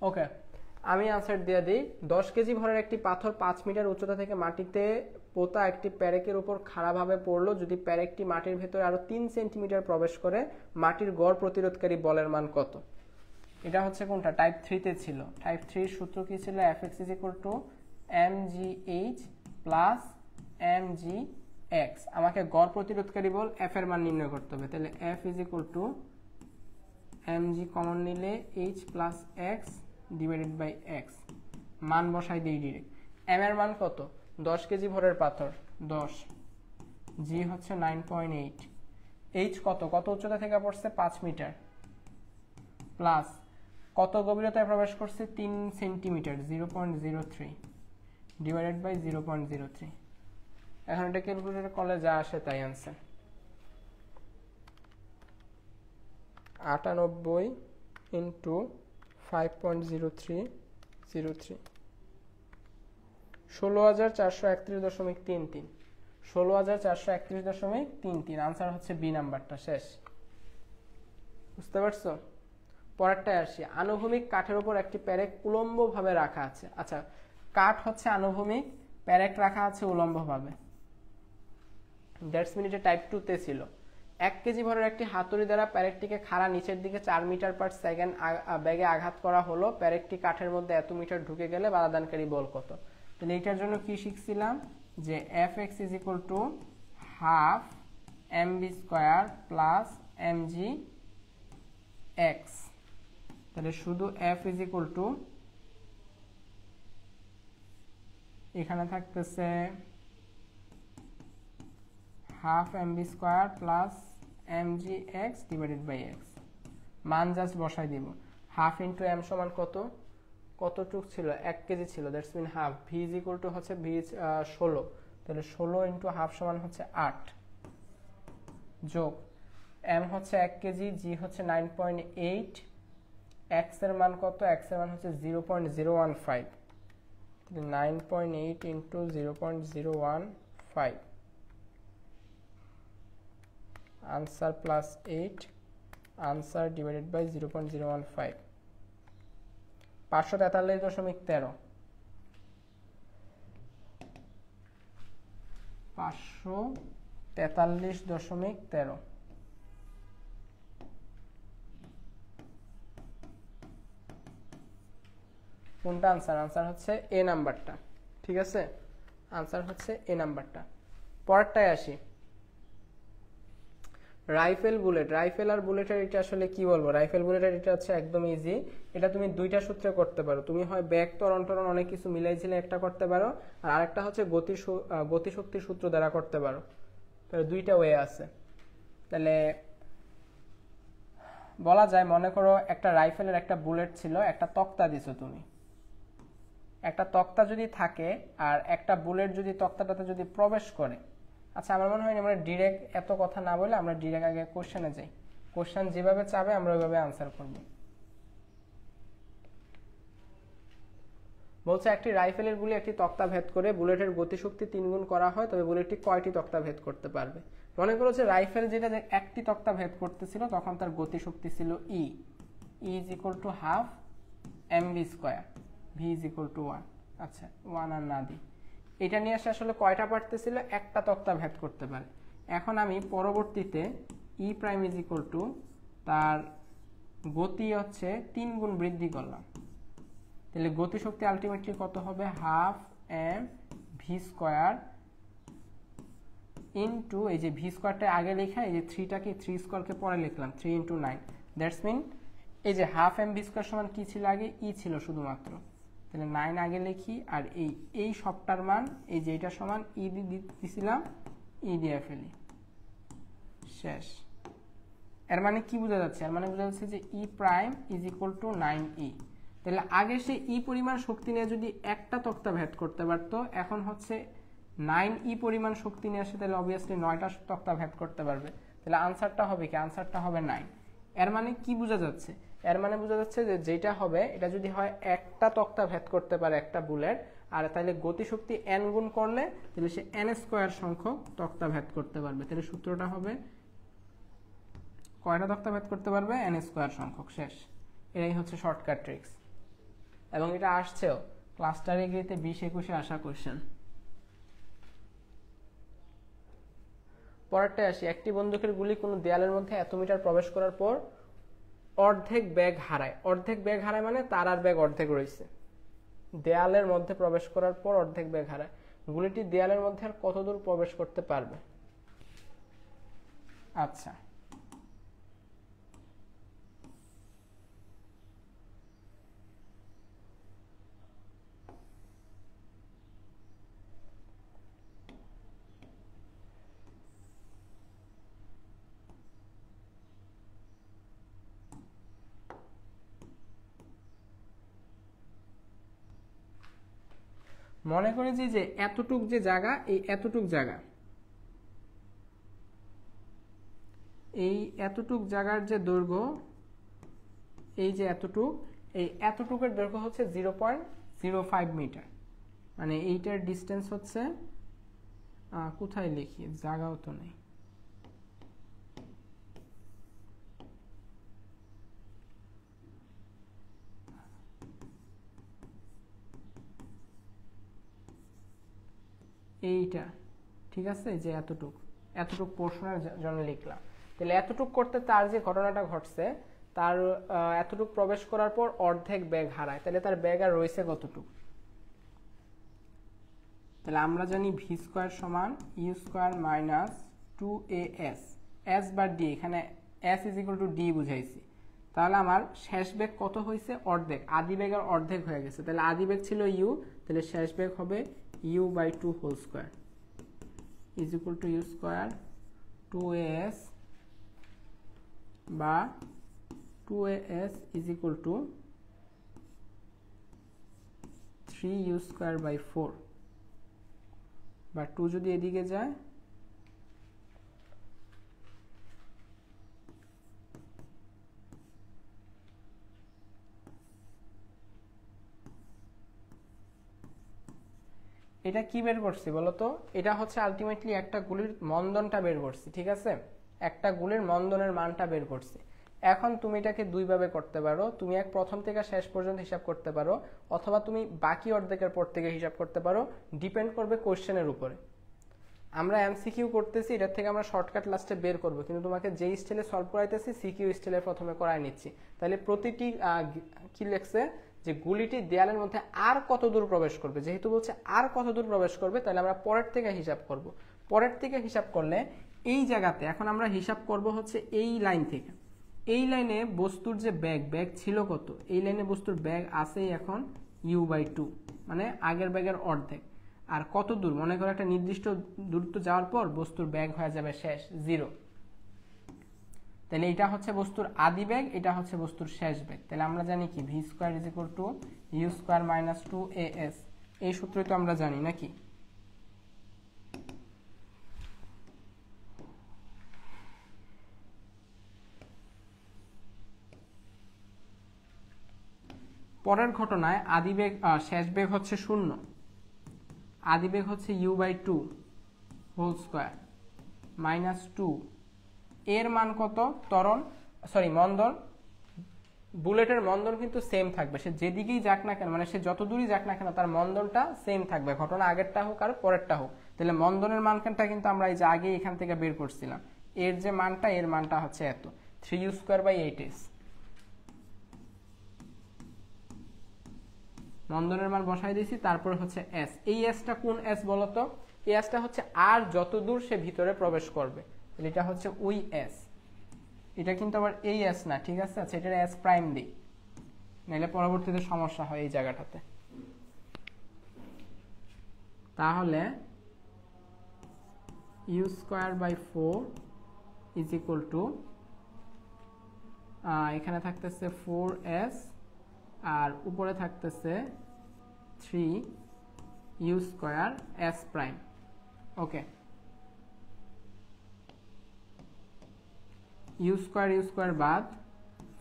ওকে, আমি আনসার দিয়ে দিই। 10 কেজি ভরের একটি পাথর 5 মিটার উচ্চতা থেকে মাটিতে পোতা একটি প্যারেকের উপর খাড়াভাবে পড়লো, যদি প্যারেকটি মাটির ভেতরে আরো 3 সেন্টিমিটার প্রবেশ করে, মাটির গড় প্রতিরোধকারী বলের মান কত? এটা হচ্ছে কোনটা? টাইপ 3 তে ছিল। টাইপ 3 সূত্র কি ছিল? Fx mgh plus mgx। আমাকে গড় প্রতিরোধকারী বল F এর মান নির্ণয় করতে হবে, তাহলে F mg কমন নিলে h প্লাস x ডিভাইডেড বাই x, মান বসাই দিই ডিরেক্ট। m এর মান কত? 10 কেজি ভরের পাথর, 10, g হচ্ছে 9.8, h কত, কত উচ্চতা থেকে পড়ছে? 5 মিটার, প্লাস কত গভীরতায় প্রবেশ করছে? 3 সেন্টিমিটার, 0.03 ডিভাইডেড বাই 0.03। এখন এটা ক্যালকুলেটর করলে যা আসে তাই আনসার। 98 ইন্টু 5.0303, 16,431.33, 16,431.33, আনসার হচ্ছে বি নাম্বারটা, শেষ। বুঝতে পারছো? পরেরটায় আসি। আনুভূমিক কাঠের উপর একটি প্যারেক উলম্বভাবে রাখা আছে। আচ্ছা, কাঠ হচ্ছে আনুভূমিক, প্যারেক রাখা আছে উলম্বভাবে, দ্যাটস মিন এটা টাইপ 2 তে ছিল। 1 কেজি ভরের একটি হাতুড়ি দ্বারা প্যারেকটিকে খাড়া নিচের দিকে 4 মিটার পার সেকেন্ড বেগে আঘাত করা হলো, প্যারেকটি কাঠের মধ্যে এত মিটার ঢুকে গেলে বাধাদানকারী বল কত? তাহলে এটার জন্য কি শিখছিলাম? যে Fx is equal to half MB square plus m g x. তাহলে শুধু F ইজ ইকুয়াল টু, এখানে থাকতেছে half MB square plus m g x divided by x, মান জাস্ট বসাই দিব। হাফ ইন্টু এম সমান কত, কতটুক ছিল? 1 কেজি ছিল, that's mean half. V is equal to হচ্ছে 16, তাহলে 16 ইন্টু হাফ সমান হচ্ছে 8, যোগ এম হচ্ছে 1 কেজি, জি হচ্ছে 9.8, এক্স এর মান কত? এক্স এর মান হচ্ছে 0.015, 9.8 into 0.015, answer plus 8, answer divided by 0.015, 543.13, 543.13। কোনটা আনসার? আনসার হচ্ছে এ নাম্বারটা, ঠিক আছে, আনসার হচ্ছে এ নাম্বারটা। পরেরটায় আসি, রাইফেল বুলেট। রাইফেল আর বুলেটের এটা আসলে কি বলবো, রাইফেল বুলেটের এটা হচ্ছে একদম ইজি। এটা তুমি দুইটা সূত্রে করতে পারো, তুমি হয় ব্যাগ ত্বরণ টরণ অনেক কিছু মিলাইছিলে একটা করতে পারো, আর আরেকটা হচ্ছে গতিশক্তির সূত্র দ্বারা করতে পারো। তাহলে দুইটা ওয়ে আছে। তাহলে বলা যায়, মনে করো একটা রাইফেলের একটা বুলেট ছিল, একটা তক্তা দিছো তুমি, একটা তক্তা যদি থাকে আর একটা বুলেট যদি তক্তাটাতে যদি প্রবেশ করে, আচ্ছা আমার মনে হয় আমরা ডিরেক্ট এত কথা না বলে আমরা ডিরেক্ট আগে কোশ্চেনে যাই, কোশ্চেন যেভাবে চাবে আমরা ওইভাবে আনসার করব। বলছে একটি রাইফেলের গুলি একটি তক্তা ভেদ করে বুলেটের গতিশক্তি 3 গুণ করা হয়, তবে বুলেটটি কয়টি তক্তা ভেদ করতে পারবে? মনে করো যে রাইফেল যেটা একটি তক্তা ভেদ করতেছিল তখন তার গতিশক্তি ছিল E is equal to half MV square, V is equal to 1। আচ্ছা 1 আর না দিই, এটা নিয়ে আসে আসলে কয়টা পারতেছিল? একটা তক্তা ভেদ করতে পারে। এখন আমি পরবর্তীতে ই প্রাইম ইজ ইকুয়াল টু তার গতি হচ্ছে 3 গুণ বৃদ্ধি করলাম, তাহলে গতিশক্তি আলটিমেটলি কত হবে? Half M V square into এই যে ভি স্কয়ারটা আগে লেখা, এই যে 3টাকে 3 স্কয়ারকে পরে লিখলাম, 3 ইন্টু 9, দ্যাটস মিন এই যে হাফ এম ভি স্কয়ার সমান কি ছিল আগে? ই ছিল শুধুমাত্র, তাহলে 9 আগে লিখি, আর এই সবটার মান এই যে এটা সমান ই দিছিলাম, ই দিয়ে ফেলি, শেষ। এর মানে কি বোঝা যাচ্ছে? এর মানে বোঝা যাচ্ছে যে ই prime is equal two 9e। তাহলে আগে সে ই পরিমাণ শক্তি নিয়ে যদি একটা তক্তা ভেদ করতে পারতো, এখন হচ্ছে 9e পরিমাণ শক্তি নিয়ে আসে, তাহলে অবভিয়াসলি 9টা তক্তা ভেদ করতে পারবে। তাহলে আনসারটা হবে কি? আনসারটা হবে 9। এর মানে কি বোঝা যাচ্ছে? এর মানে বোঝা যাচ্ছে যে যেটা হবে, এটা যদি হয় একটা তক্তা ভেদ করতে পারে একটা বুলেট, আর তাহলে গতিশক্তি n গুণ করলে তাহলে সে n স্কয়ার সংখ্যক তক্তা ভেদ করতে পারবে। তাহলে সূত্রটা হবে কয়টা তক্তা ভেদ করতে পারবে? n স্কয়ার সংখ্যক, শেষ। এটাই হচ্ছে শর্টকাট ট্রিক্স, এবং এটা আসছেও ক্লাস্টার এগ্রিতে 20-21-এ আসা কোশ্চেন। পরেরটায় আসি, একটি বন্দুকের গুলি কোনো দেয়ালের মধ্যে এত মিটার প্রবেশ করার পর অর্ধেক ব্যাগ হারায়। অর্ধেক ব্যাগ হারায় মানে তার আর ব্যাগ অর্ধেক রয়েছে, দেয়ালের মধ্যে প্রবেশ করার পর অর্ধেক ব্যাগ হারায়। গুলিটি দেয়ালের মধ্যে আর কত দূর প্রবেশ করতে পারবে? আচ্ছা মনে করি যে এতটুক যে জায়গা, এই এতটুক জায়গা, এই এতটুক জায়গার যে দৈর্ঘ্য, এই যে এতটুক, এই এতটুকের দৈর্ঘ্য হচ্ছে 0.05 মিটার, মানে এইটার ডিস্টেন্স হচ্ছে, কোথায় লিখি, জায়গাও তো নেই, এইটা, ঠিক আছে, যে এতটুক পোর্শনের জন্য লিখলাম। তাহলে এতটুক করতে তার যে ঘটনাটা ঘটছে, তার এতটুক প্রবেশ করার পর অর্ধেক ব্যাগ হারায়, তাহলে তার ব্যাগ আর রয়েছে কতটুক? তাহলে আমরা জানি ভি স্কয়ার সমান U square minus 2as, S বা ডি, এখানে S is equal to D বুঝাইছি। তাহলে আমার শেষ বেগ কত হয়েছে? অর্ধেক, আদি বেগের অর্ধেক হয়ে গেছে। তাহলে আদি বেগ ছিল ইউ, তাহলে শেষ বেগ হবে u by 2 whole square is equal to u square 2as বা 2as is equal to 3u square by 4, বা 2 যদি এদিকে যায় এটা কি বের করছি বলো তো? এটা হচ্ছে আলটিমেটলি একটা গুলির মন্দনটা বের করছি, ঠিক আছে? একটা গুলির মন্দনের মানটা বের করছি। এখন তুমি এটাকে দুইভাবে করতে পারো, তুমি এক প্রথম থেকে শেষ পর্যন্ত হিসাব করতে পারো, অথবা তুমি বাকি অর্ধেকের পর থেকে হিসাব করতে পারো, ডিপেন্ড করবে কোশ্চেনের উপরে। আমরা এমসিকিউ করতেছি, এটার থেকে আমরা শর্টকাট লাস্টে বের করব, কিন্তু তোমাকে যেই স্টাইলে সলভ করাইতেছি সিকিউ স্টাইলে প্রথমে করাই নিচ্ছি। তাহলে প্রতিটি কি লেখছে যে গুলিটি দেয়ালের মধ্যে আর কত দূর প্রবেশ করবে, যেহেতু বলছে আর কত দূর প্রবেশ করবে, তাহলে আমরা পরের থেকে হিসাব করব। পরের থেকে হিসাব করলে এই জায়গাতে এখন আমরা হিসাব করব হচ্ছে এই লাইন থেকে। এই লাইনে বস্তুর যে ব্যাগ ছিল কত, এই লাইনে বস্তুর ব্যাগ আছেই এখন u/2, মানে আগের ব্যাগের অর্ধেক। আর কত দূর, মনে করো একটা নির্দিষ্ট দূরত্ব যাওয়ার পর বস্তুর ব্যাগ হয়ে যাবে শেষ 0। তাহলে এটা হচ্ছে বস্তুর আদি ব্যাগ, এটা হচ্ছে বস্তুর শেষ ব্যাগ। তাহলে আমরা জানি কি v² = u² - 2as, এই সূত্রই তো আমরা জানি নাকি? পরের ঘটনায় আদি বেগ শেষ বেগ হচ্ছে 0, আদি বেগ হচ্ছে u/2 হোল স্কয়ার মাইনাস 2। এর মান কত? মন্দন, বুলেটের মন্দন কিন্তু সেম থাকবে, সে যেদিকেই যাক না কেন, মানে সে যত দূরই যাক না কেন তার মন্দনটা সেম থাকবে, ঘটনা আগেরটা হোক আর পরেরটা হোক। তাহলে মন্দনের মানটা কিন্তু আমরা এই যে আগে এখান থেকে বের করছিলাম, এর যে মানটা, এর মানটা হচ্ছে এত, 3u²/8s। মন্দনের মান বসাই দিয়েছি, তারপর হচ্ছে s। এই sটা কোন s বলতো? এই sটা হচ্ছে আর যত দূর সে ভিতরে প্রবেশ করবে, তাহলে এটা হচ্ছে ওই s। এটা কিন্তু আবার এই s না, ঠিক আছে? আচ্ছা, এটার s প্রাইম দিই, নাহলে পরবর্তীতে সমস্যা হয় এই জায়গাটাতে। তাহলে u²/4 = এখানে থাকতেছে 4s আর উপরে থাকতেছে 3u²s প্রাইম। ওকে, u² বাদ,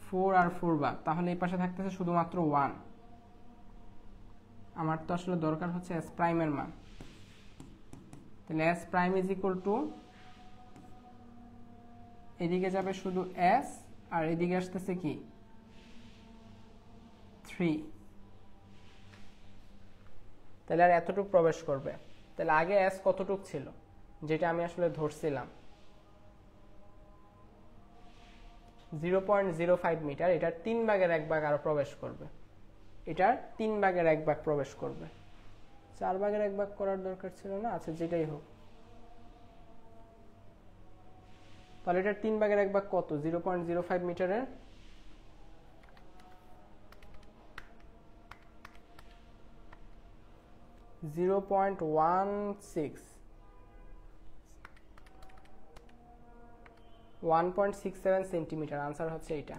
4 আর 4 বাদ, তাহলে এই পাশে থাকতেছে শুধুমাত্র 1। আমার তো আসলে দরকার হচ্ছে s প্রাইমের মান। তাহলে s প্রাইম = এদিকে যাবে শুধু s, আর এদিকে আসতেছে কি 3। তাহলে আর এতটুকু প্রবেশ করবে। তাহলে আগে s কতটুক ছিল, যেটা আমি আসলে ধরছিলাম 0.05 মিটার, এটার 3 ভাগের 1 ভাগ আরো প্রবেশ করবে, এটার 3 ভাগের 1 ভাগ প্রবেশ করবে। 4 ভাগের 1 ভাগ করার দরকার ছিল না, আচ্ছা যেটাই হোক। তাহলে এটার 3 ভাগের 1 ভাগ কত? 0.05 মিটারের 0.16, 1.67 সেন্টিমিটার। আনসার হচ্ছে এটা।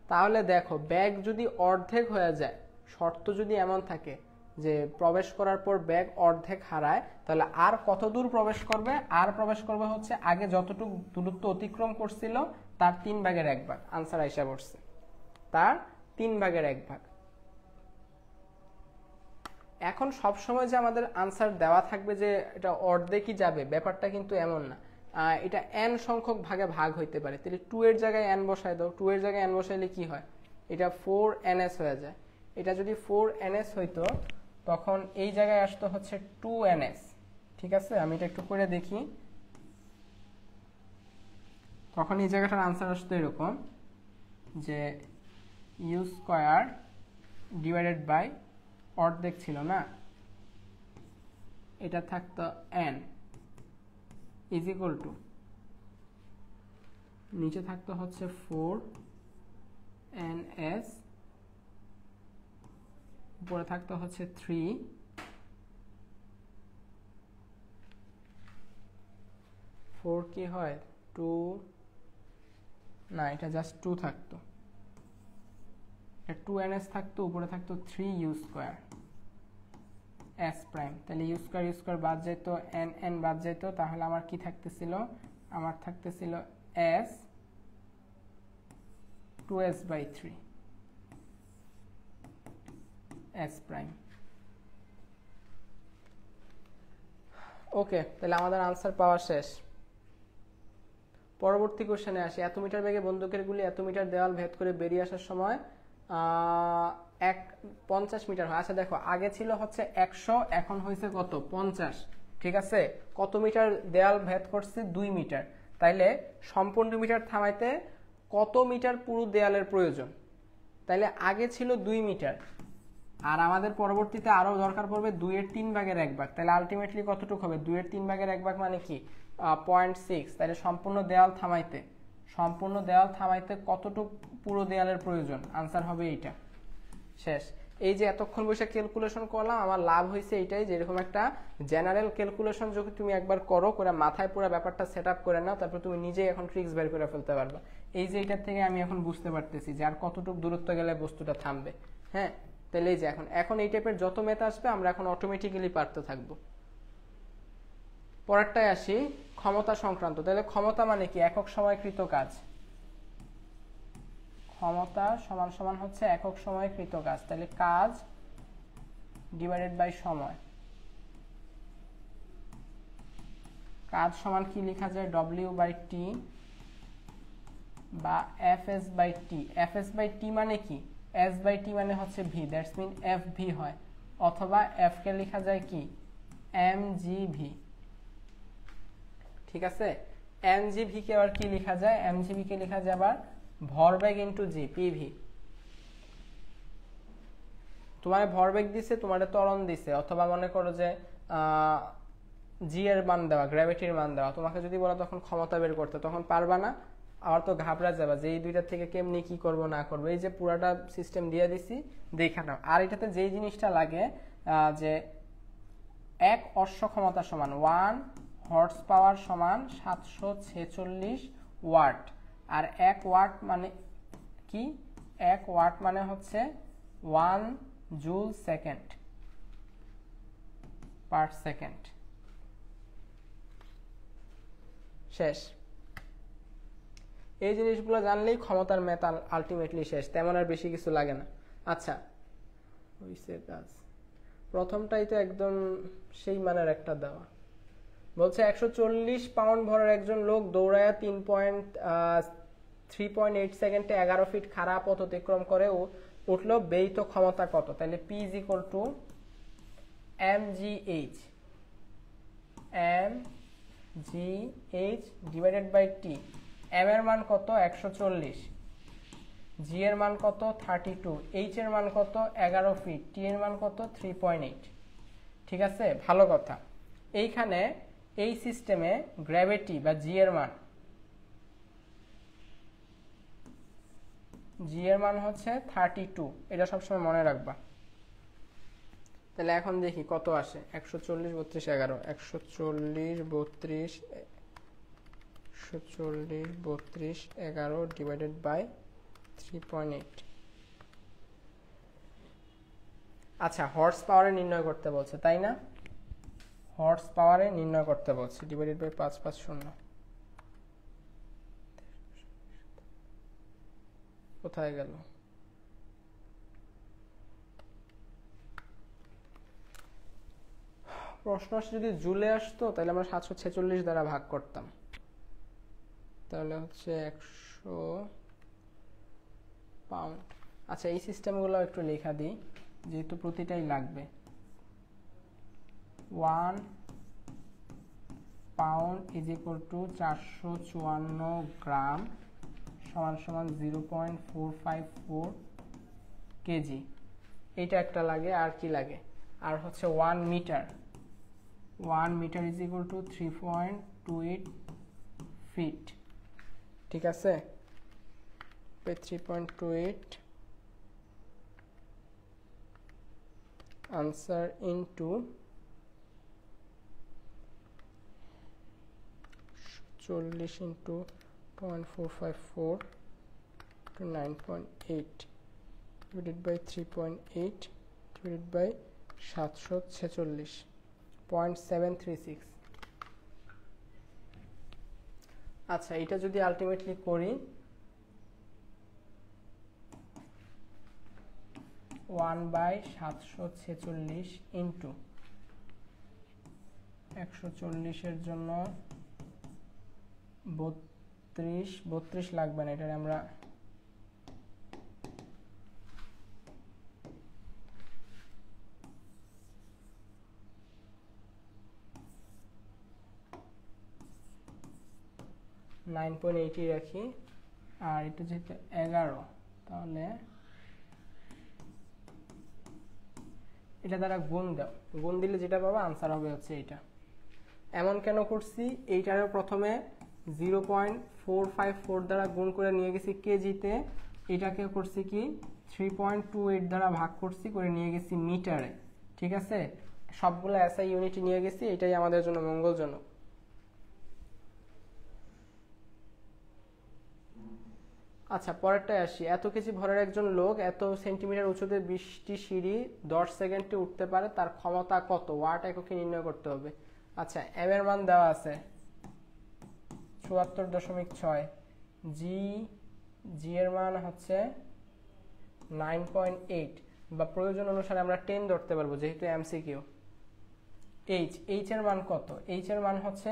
তাহলে দেখো, ব্যাগ যদি অর্ধেক হয়ে যায়, শর্ত যদি এমন থাকে যে প্রবেশ করার পর ব্যাগ অর্ধেক হারায়, তাহলে আর কত দূর প্রবেশ করবে? আর প্রবেশ করবে হচ্ছে আগে যতটুকু দূরত্ব অতিক্রম করছিল তার 3 ভাগের 1 ভাগ। আনসার আইসা পড়ছে, তার 3 ভাগের 1 ভাগ। এখন সবসময় যে আমাদের আনসার দেওয়া থাকবে যে এটা অর্ধেকই যাবে, ব্যাপারটা কিন্তু এমন না। এটা n সংখ্যক ভাগে ভাগ হইতে পারে। তাহলে 2 এর জায়গায় n বসায় দাও, 2 এর জায়গায় n বসাইলে কি হয়? এটা 4ns হয়ে যায়। এটা যদি 4ns হইতো, তখন এই জায়গায় আসতো হচ্ছে 2ns। ঠিক আছে, আমি এটা একটু করে দেখি। তখন এই জায়গাটার আনসার আসতো এরকম যে u² অর্ধেক ছিল না, এটা থাকতো n = নিচে থাকতো হচ্ছে 4ns, উপরে থাকতো হচ্ছে 3, 4 কি হয় 2 না, এটা জাস্ট 2 থাকতো, 2ns থাকতো, উপরে থাকতো 3u² s প্রাইম। তাহলে u² বাদ যেত, n বাদ যেত, তাহলে আমার কি থাকতেছিল? আমার থাকতেছিল s 2s/3। S prime. Okay, তাহলে আমাদের আনসার পাওয়া শেষ। পরবর্তী কোশ্চেনে আসি। এত মিটার বেগে বন্দুকের গুলি এত মিটার দেওয়াল ভেদ করে বেরিয়ে আসার সময় 50 মিটার হয়। আচ্ছা দেখো, আগে ছিল হচ্ছে 100, এখন হয়েছে কত 50। ঠিক আছে, কত মিটার দেওয়াল ভেদ করছে 2 মিটার। তাইলে সম্পূর্ণ মিটার থামাইতে কত মিটার পুরো দেয়ালের প্রয়োজন? তাইলে আগে ছিল 2 মিটার, আর আমাদের পরবর্তীতে আরো দরকার পড়বে 2 এর 3 ভাগের 1 ভাগ। তাহলে আলটিমেটলি কতটুকু হবে? 2 এর 3 ভাগের 1 ভাগ মানে কি 0.6। তাহলে সম্পূর্ণ দেওয়াল থামাইতে কতটুকু পুরো দেয়ালের প্রয়োজন? আনসার হবে এইটা। শেষ। এই যে এতক্ষণ বসে ক্যালকুলেশন করলাম, আমার লাভ হয়েছে এইটাই যে এরকম একটা জেনারেল ক্যালকুলেশন যদি তুমি একবার করো, করে মাথায় পুরো ব্যাপারটা সেট আপ করে নাও, তারপর তুমি নিজেই এখন ট্রিক্স বের করে ফেলতে পারবা। এই যে এটার থেকে আমি এখন বুঝতে পারতেছি যে আর কতটুকু দূরত্ব গেলে বস্তুটা থামবে। হ্যাঁ, তাহলে এই যে এখন এই টাইপের যত মেথড আসবে আমরা এখন অটোমেটিক্যালি পারতে থাকবো। পরেরটায় আসি, ক্ষমতা সংক্রান্ত। তাহলে ক্ষমতা মানে কি? একক সময়কৃত কাজ। ক্ষমতা সমান সমান হচ্ছে একক সময়কৃত কাজ। তাহলে কাজ ডিভাইডেড বাই সময়। কাজ সমান কি লেখা যায়? ডব্লিউ বাই টি বা F S by T. F S by T মানে কি? এস বাই টি মানে হচ্ছে V, that's mean F V হয়। অথবা এফ কে লেখা যায় কি? M G V. ঠিক আছে, এম জি ভি কে আবার কি লেখা যায়? এম জি ভি কে লেখা যায় আবার ভরবেগ ইন্টু জি, পিভি। তোমার ভরবেগ দিছে, তোমার ত্বরণ দিছে, অথবা মনে করো যে জি এর মান দেওয়া, গ্র্যাভিটির মান দেওয়া। তোমাকে যদি বলো তখন ক্ষমতা বের করতে, তখন পারবা না, আবার তো ঘাবড়া যাবা যে এই দুইটা থেকে কেমনি কি করব না করবো। এই যে পুরাটা সিস্টেম দিয়ে দিছি, দেখা নাও। আর এটাতে যেই জিনিসটা লাগে যে 1 অশ্ব ক্ষমতা সমান 1 হর্স পাওয়ার সমান 746 ওয়াট। আর 1 ওয়াট মানে কি? 1 ওয়াট মানে হচ্ছে 1 জুল সেকেন্ড পার সেকেন্ড। শেষ। এই জিনিসগুলো জানলেই ক্ষমতার ম্যাথ আলটিমেটলি শেষ, তেমন আর বেশি কিছু লাগে না। আচ্ছা, হইছে কাজ। প্রথমটাই তো একদম সেই মানের একটা দেওয়া। বলছে 140 পাউন্ড ভরের একজন লোক দৌড়ায়া 3.8 সেকেন্ডে 11 ফিট খাড়া পথ অতিক্রম করে উঠলো, ব্যয়িত ক্ষমতা কত? তাহলে P is equal to mgh divided by t. m এর মান কত? 140, g এর মান কত? 32, h এর মান কত? 11 ফিট, t এর মান কত? 3.8। ঠিক আছে, ভালো কথা। এইখানে এই সিস্টেমে গ্র্যাভিটি বা জি এর মান হচ্ছে 32। এটা সবসময় মনে রাখবা। তাহলে এখন দেখি কত আসে। 140 32 11, 140 32 11 ডিভাইডেড বাই 3.8। আচ্ছা, হর্স পাওয়ারে নির্ণয় করতে বলছে, তাই না? হর্স পাওয়ারে নির্ণয় করতে বলছে, ডিভাইডেড বাই 550। কোথায় গেল? প্রশ্ন যদি জুলে আসতো তাহলে আমরা 746 দ্বারা ভাগ করতাম, তাহলে হচ্ছে 100 পাউন্ড। আচ্ছা, এই সিস্টেমগুলো একটু লেখা দিই যেহেতু প্রতিটাই লাগবে। 1 পাউন্ড ইজ ইকুয়াল টু 454 গ্রাম সমান সমান 0.454 কেজি। এইটা একটা লাগে। আর কি লাগে? আর হচ্ছে 1 metre is equal to 3.28 feet. ঠিক আছে, 3.28 answer into 40 into 0.454 to 9.8 divided by 3.8 divided by 746.736। আচ্ছা, এটা যদি আলটিমেটলি করি 1/746 ইন্টু 140 জন্য 32 লাগবে না, এটারে আমরা (9.80) রাখি। আর এটা যেহেতু 11, তাহলে এটা দ্বারা গুণ দাও, গুণ দিলে যেটা পাবো আনসার হবে হচ্ছে এটা। এমন কেন করছি, এইটারও প্রথমে 0.454 দ্বারা গুণ করে নিয়ে গেছি কেজিতে, এটাকে করছি কি 3.28 দ্বারা ভাগ করছি, করে নিয়ে গেছি মিটারে। ঠিক আছে, সবগুলো এসআই ইউনিট নিয়ে গেছি, এটাই আমাদের জন্য মঙ্গলজনক। আচ্ছা, পরেরটায় আসি। এত কেজি ভরের একজন লোক এত সেন্টিমিটার উঁচুতে 20টি সিঁড়ি 10 সেকেন্ডে উঠতে পারে, তার ক্ষমতা কত? ওয়াট এককে নির্ণয় করতে হবে। আচ্ছা, এম এর মান দেওয়া আছে 74.6, জি এর মান হচ্ছে 9.8, বা প্রয়োজন অনুসারে আমরা 10 ধরতে পারবো যেহেতু এমসিকিউ। এইচ এর মান কত? এইচ এর মান হচ্ছে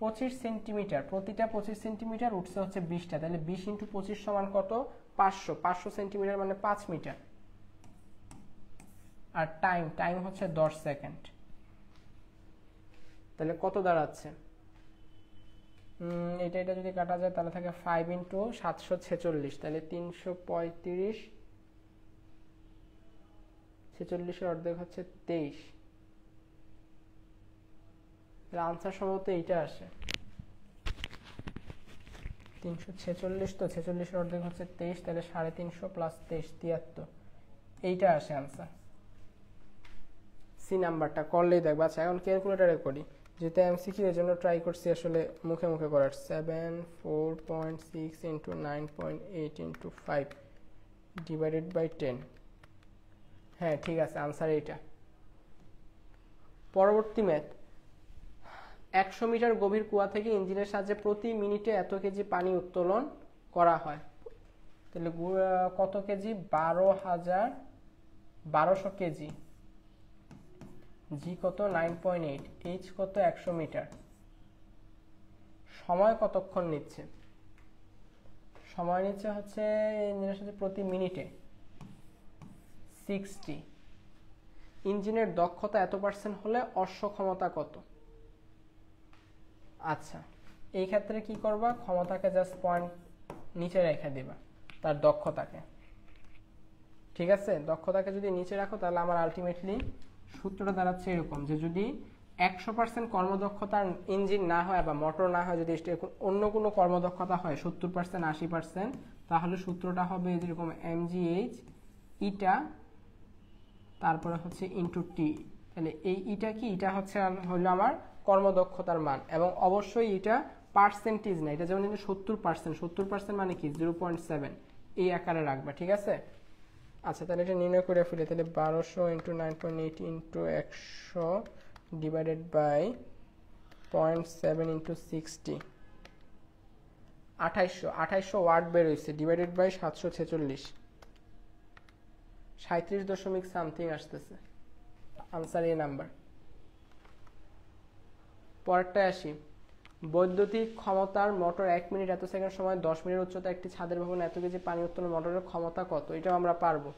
25 সেন্টিমিটার, প্রতিটা 25 সেন্টিমিটার উঠছে হচ্ছে 20টা, তাহলে 20 × 25 সমান কত? 500 সেন্টিমিটার মানে 5 মিটার। আর টাইম হচ্ছে 10 সেকেন্ড। তাহলে কত দাঁড়াচ্ছে? এটা যদি কাটা যায় তাহলে থাকে 5 × 746, তাহলে 335, 46 এর অর্ধেক হচ্ছে 23। আনসার সম্ভবত এইটা আসে 346, তো 46 এর অর্ধেক হচ্ছে 23, তাহলে 350 + 23 73, এইটা আসে আনসার। সি নাম্বারটা করলেই দেখবা। আচ্ছা, এখন ক্যালকুলেটরে করি, যেহেতু এমসিকিউ এর জন্য ট্রাই করছি আসলে মুখে মুখে করার। 74.6 × 9.8 × 5 / 10। হ্যাঁ, ঠিক আছে, আনসার এইটা। পরবর্তী ম্যাথ। 100 মিটার গভীর কুয়া থেকে ইঞ্জিনের সাহায্যে প্রতি মিনিটে এত কেজি পানি উত্তোলন করা হয়, তাহলে কত কেজি? 1200 কেজি। জি কত? 9.8। এইচ কত? 100 মিটার। সময় কতক্ষণ নিচ্ছে? সময় নিচ্ছে হচ্ছে ইঞ্জিনের সাথে প্রতি মিনিটে 60। ইঞ্জিনের দক্ষতা এত % হলে অশ্ব ক্ষমতা কত? আচ্ছা, এই ক্ষেত্রে কি করবা? ক্ষমতাকে জাস্ট পয়েন্ট নিচে রেখে দিবা তার দক্ষতাকে। ঠিক আছে, দক্ষতাকে যদি নিচে রাখো তাহলে আমার আলটিমেটলি সূত্রটা দাঁড়াচ্ছে এরকম, যে যদি 100% কর্মদক্ষতার ইঞ্জিন না হয় বা মোটর না হয়, যদি অন্য কোনো কর্মদক্ষতা হয় 70% 80%, তাহলে সূত্রটা হবে যেরকম mgh ইটা তারপরে হচ্ছে ইনটু টি। তাহলে এই ইটা কি? এটা হচ্ছে হলো আমার কর্মদক্ষতার মান, এবং অবশ্যই এটা পার্সেন্টেজ না, এটা যেমন 70%, 70% মানে কি 0.7, এই আকারে রাখবা। ঠিক আছে, আচ্ছা, তাহলে এটা নির্ণয় করে ফেলি। তাহলে 1200 × 9.8 × 100 / 0.7 × 60, 2800 ওয়াট বের হয়েছে, ডিভাইডেড বাই 746, 37 সামথিং আসতেছে আনসার এ নাম্বার। পরেরটায় আসি। বৈদ্যুতিক ক্ষমতার মোটর 1 মিনিট এত সেকেন্ড সময় 10 মিনিট উচ্চতা একটি ছাদের ভবনে এত কেজি পানি উত্তোলন মোটরের ক্ষমতা কত? এটাও আমরা পারবো।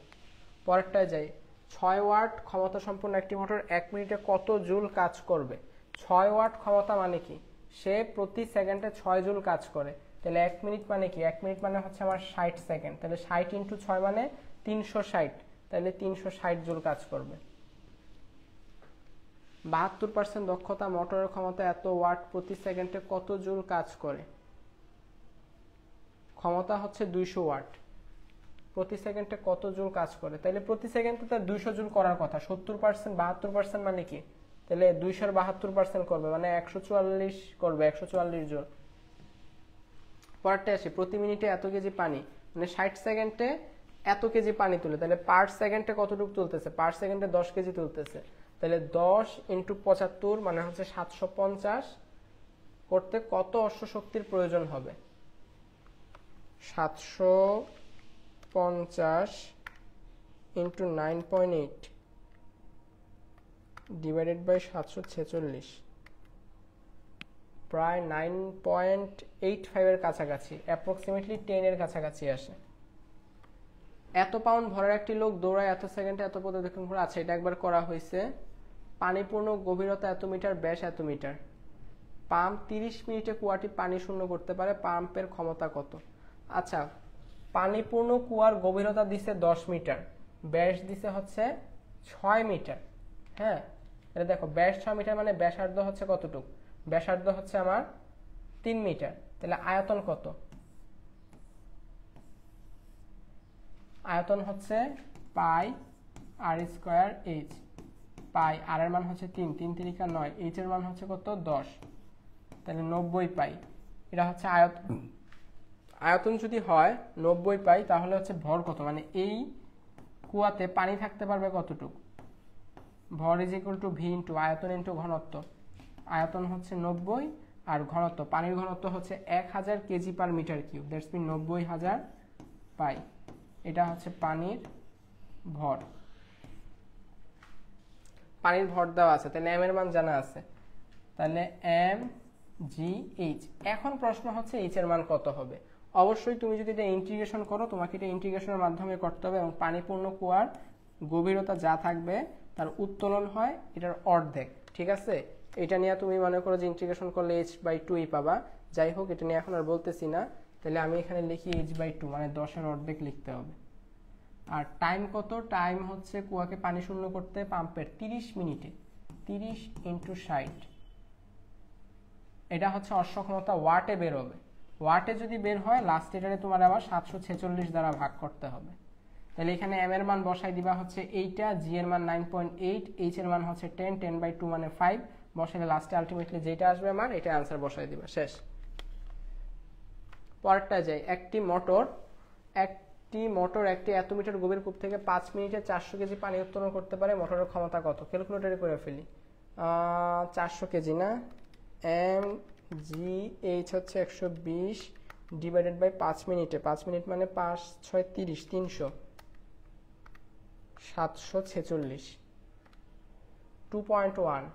পরেরটায় যাই। 6 ওয়াট ক্ষমতা সম্পন্ন একটি মোটর 1 মিনিটে কত জুল কাজ করবে? 6 ওয়াট ক্ষমতা মানে কি? সে প্রতি সেকেন্ডে 6 জুল কাজ করে। তাহলে 1 মিনিট মানে কি? 1 মিনিট মানে হচ্ছে আমার 60 সেকেন্ড, তাহলে 60 × 6 মানে 360, তাহলে 360 জুল কাজ করবে। 72% দক্ষতা মোটরের ক্ষমতা এত ওয়াট প্রতি সেকেন্ডে কত জুল কাজ করে? ক্ষমতা হচ্ছে 200 ওয়াট, প্রতি সেকেন্ডে কত জুল কাজ করে? তাহলে প্রতি সেকেন্ডে তার 200 জুল করার কথা। 70% 72% মানে কি? তাহলে 200 এর 72% করবে মানে 144 করবে, 144 জুল। পরেরটা আসি। প্রতি মিনিটে এত কেজি পানি, মানে 60 সেকেন্ডে এত কেজি পানি তুলে, তাহলে পার সেকেন্ডে কতটুকু তুলতেছে? পার সেকেন্ডে 10 কেজি তুলতেছে, তাহলে 10 × 75 মানে হচ্ছে 750 করতে কত অশ্ব শক্তির প্রয়োজন হবে? 750 ইন্টু 9.8 ডিভাইডেড বাই 746, প্রায় 9.85 এর কাছাকাছি, অ্যাপ্রক্সিমেটলি 10 এর কাছাকাছি আসে। এত পাউন্ড ভরের একটি লোক দৌড়ায় এত সেকেন্ডে এত পথ অতিক্রম করে। আচ্ছা, এটা একবার করা হয়েছে। পানিপূর্ণ গভীরতা এত মিটার, ব্যাস এত মিটার। পাম্প 30 মিনিটে কুয়াটি পানি শূন্য করতে পারে, পাম্পের ক্ষমতা কত? আচ্ছা, পানিপূর্ণ কুয়ার গভীরতা দিছে 10 মিটার, ব্যাস দিছে হচ্ছে 6 মিটার। হ্যাঁ, এটা দেখো, ব্যাস 6 মিটার মানে ব্যাসার্ধ হচ্ছে কতটুকু? ব্যাসার্ধ হচ্ছে আমার 3 মিটার। তাহলে আয়তন কত? আয়তন হচ্ছে পাই আর স্কোয়ার এইচ। পাই আর এর মান হচ্ছে 3, 3 তিরিকা 9, এইচ এর মান হচ্ছে কত? 10। তাহলে 90 পাই। এটা হচ্ছে আয়তন। আয়তন যদি হয় 90 পাই, তাহলে হচ্ছে ভর কত? মানে এই কুয়াতে পানি থাকতে পারবে কতটুকু? ভর is equal two V into আয়তন ইন্টু ঘনত্ব। আয়তন হচ্ছে 90 আর ঘনত্ব, পানির ঘনত্ব হচ্ছে 1000 kg per metre cube, that's mean 90,000 পাই। এটা হচ্ছে পানির ভর। পানির ভর দেওয়া আছে, তাহলে এম এর মান জানা আছে, তাহলে এম জি এইচ। এখন প্রশ্ন হচ্ছে এইচ এর মান কত হবে? অবশ্যই তুমি যদি এটা ইন্টিগ্রেশন করো, তোমাকে এটা ইন্টিগ্রেশনের মাধ্যমে করতে হবে, এবং পানিপূর্ণ কুয়ার গভীরতা যা থাকবে তার উত্তোলন হয় এটার অর্ধেক। ঠিক আছে, এটা নিয়ে তুমি মনে করো যে ইন্টিগ্রেশন করলে h/2 পাবা। যাই হোক, এটা নিয়ে এখন আর বলতেছি না। তাহলে আমি এখানে লিখি h/2, মানে 10-এর অর্ধেক লিখতে হবে। আর টাইম কত? টাইম হচ্ছে কুয়াকে পানি শূন্য করতে পাম্পের 30 মিনিটে, 30 ইন্টু 60। এটা হচ্ছে অশ্বক্ষমতা ওয়াটে বের হবে। ওয়াটে যদি বের হয়, লাস্ট এটারে তোমার আবার 746 দ্বারা ভাগ করতে হবে। তাহলে এখানে এম এর মান বসাই দিবা হচ্ছে এইটা, জি এর মান 9.8, এইচ এর মান হচ্ছে 10, 10/2 মানে 5। বসাইলে লাস্টে আলটিমেটলি যেটা আসবে মান, এটা আনসার বসাই দিবা, শেষ। পরেরটা যাই। একটি মোটর একটি এত মিটার গভীর কূপ থেকে 5 মিনিটে 400 কেজি পানি উত্তোলন করতে পারে। মোটরের ক্ষমতা কত? ক্যালকুলেটরে করে ফেলি। 400 কেজি না, এম জি এইচ হচ্ছে 120 ডিভাইডেড বাই 5 মিনিটে। 5 মিনিট মানে 5 6 30, 300, 746, 2.1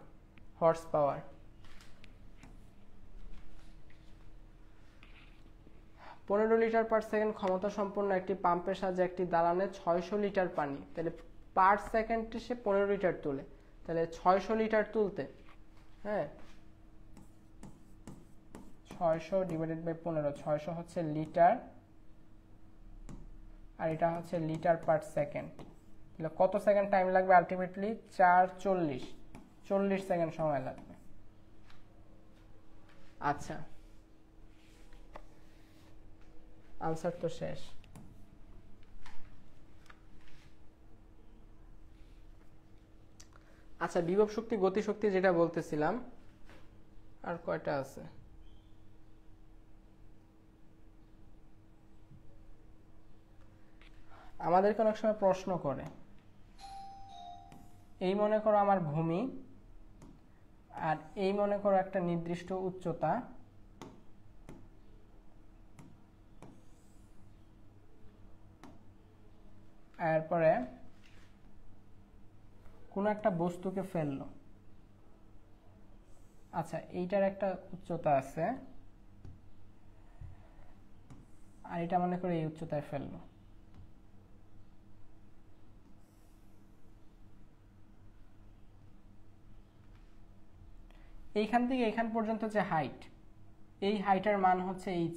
horse power. 15 litre per second ক্ষমতা সম্পন্ন একটি পাম্পের সাহায্যে একটি দালানে 600 লিটার পানি, তাহলে পার সেকেন্ডে সে 15 লিটার তোলে। তাহলে 600 লিটার তুলতে, হ্যাঁ, 600 ডিভাইডেড বাই 15, 600 হচ্ছে লিটার আর এটা হচ্ছে লিটার পার সেকেন্ড। তাহলে কত সেকেন্ড টাইম লাগবে? আলটিমেটলি 40 সেকেন্ড সময় লাগবে। আচ্ছা, আনসার তো শেষ। আচ্ছা, বিভব শক্তি, গতি শক্তি যেটা বলতেছিলাম, আর কয়টা আছে? আমাদেরকে অনেক সময় প্রশ্ন করে, এই মনে করো আমার ভূমি, আর এই মনে করো একটা নির্দিষ্ট উচ্চতা, এরপরে কোনো একটা বস্তুকে ফেললো। আচ্ছা, এইটার একটা উচ্চতা আছে আর এটা মনে করে এই উচ্চতায় ফেললো। এইখান থেকে এখান পর্যন্ত যে হাইট, এই হাইটের মান হচ্ছে এইচ,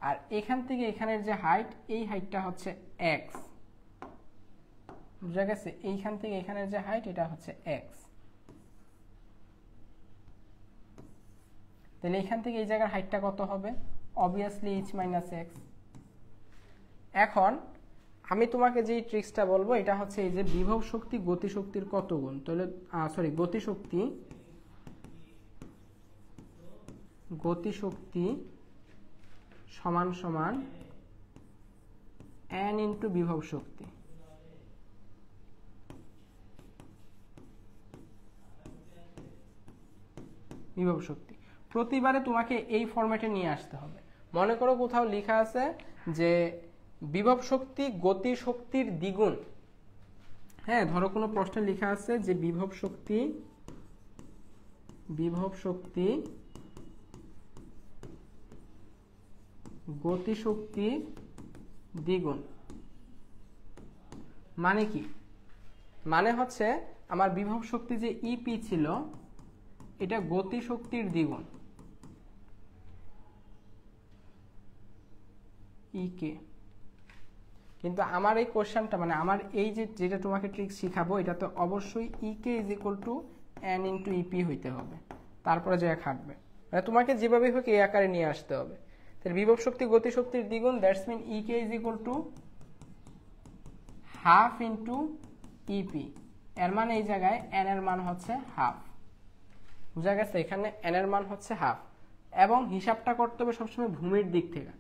আর এখান থেকে এখানের যে হাইট, এই হাইটটা হচ্ছে এক্স। বুঝা গেছে? এইখান থেকে এখানের যে হাইট, এটা হচ্ছে এক্স। তাহলে এখান থেকে এই জায়গার হাইটটা কত হবে? Obviously H minus x. এখন আমি তোমাকে যে ট্রিক্সটা বলবো, এটা হচ্ছে এই যে বিভব শক্তি গতি শক্তির কত গুণ। তাহলে গতি শক্তি সমান সমান n ইন্টু বিভব শক্তি। বিভব শক্তি প্রতিবারে তোমাকে এই ফরম্যাটে নিয়ে আসতে হবে। মনে করো কোথাও লেখা আছে যে বিভব শক্তি গতি শক্তির দ্বিগুণ। হ্যাঁ, ধরো কোনো প্রশ্নে লেখা আছে যে বিভব শক্তি গতি শক্তি দ্বিগুণ। মানে কি? মানে হচ্ছে আমার বিভব শক্তি যে ইপি ছিল এটা গতি শক্তির দ্বিগুণ ইকে। কিন্তু আমার এই কোশ্চেনটা মানে আমার এই যে যেটা তোমাকে ট্রিক শিখাবো এটা তো অবশ্যই EK is equal to N into EP হইতে হবে, তারপরে যে খাটবে মানে তোমাকে যেভাবে হোক এই আকারে নিয়ে আসতে হবে। তাহলে বিভব শক্তি গতি শক্তির দ্বিগুণ, that's mean EK is equal to half into EP. এর মানে এই জায়গায় এন এর মান হচ্ছে হাফ, বুঝা গেছে? এখানে এন এর মান হচ্ছে হাফ এবং হিসাবটা করতে হবে সবসময় ভূমির দিক থেকে।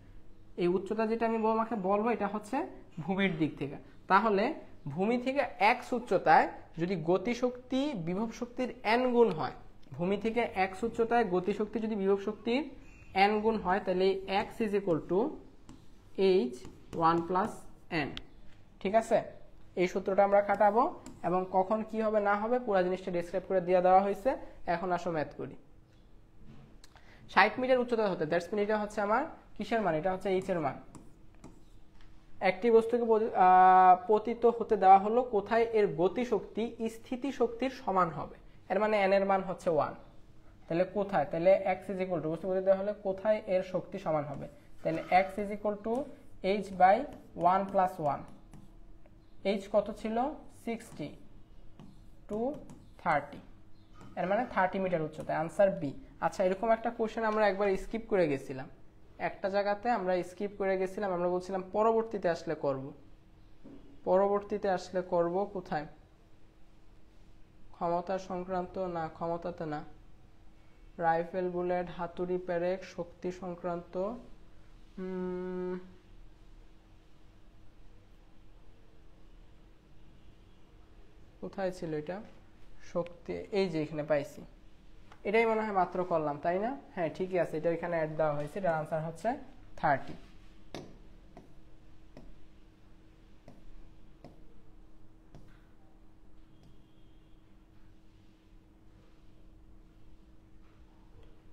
এই উচ্চতা যেটা আমি তোমাকে বলবো এটা হচ্ছে ভূমির দিক থেকে। তাহলে ভূমি থেকে এক্স উচ্চতায় যদি গতিশক্তি বিভব শক্তির এন গুণ হয়, ভূমি থেকে এক্স উচ্চতায় গতিশক্তি যদি বিভব শক্তির এন গুণ হয় তাহলে x is equal to H one plus N. ঠিক আছে, এই সূত্রটা আমরা খাটাবো এবং কখন কি হবে না হবে পুরো জিনিসটা ডেসক্রাইব করে দিয়ে দেওয়া হয়েছে। এখন আসো ম্যাথ করি। 60 মিটার উচ্চতা হতে দ্যাটস মিন এটা হচ্ছে আমার কিসের মান? এটা হচ্ছে এইচ এর মান। একটি বস্তুকে পতিত হতে দেওয়া হলো, কোথায় এর গতিশক্তি স্থিতি শক্তির সমান হবে। এর মানে এন এর মান হচ্ছে 1। তাহলে কোথায়? তাহলে এক্স ইজ ইকুয়াল টু বস্তু পতিত দেওয়া হলে কোথায় এর শক্তি সমান হবে? তাহলে x is equal to h by 1 plus 1। H কত ছিল? 60 টু 30, এর মানে 30 মিটার উচ্চতায়। Answer b. আচ্ছা, এরকম একটা কোশ্চেন আমরা একবার স্কিপ করে গেছিলাম, একটা জায়গাতে আমরা স্কিপ করে গেছিলাম। আমরা বলছিলাম পরবর্তীতে আসলে করব, পরবর্তীতে আসলে করব। কোথায়? ক্ষমতা সংক্রান্ত না, ক্ষমতাতে না, রাইফেল বুলেট হাতুড়ি পেরেক শক্তি সংক্রান্ত। কোথায় ছিল এটা? শক্তি, এই যে এখানে পাইছি। এটাই মনে হয় মাত্র করলাম, তাই না? হ্যাঁ ঠিকই আছে, এটা এখানে অ্যাড দেওয়া হয়েছে। এটার আনসার হচ্ছে 30।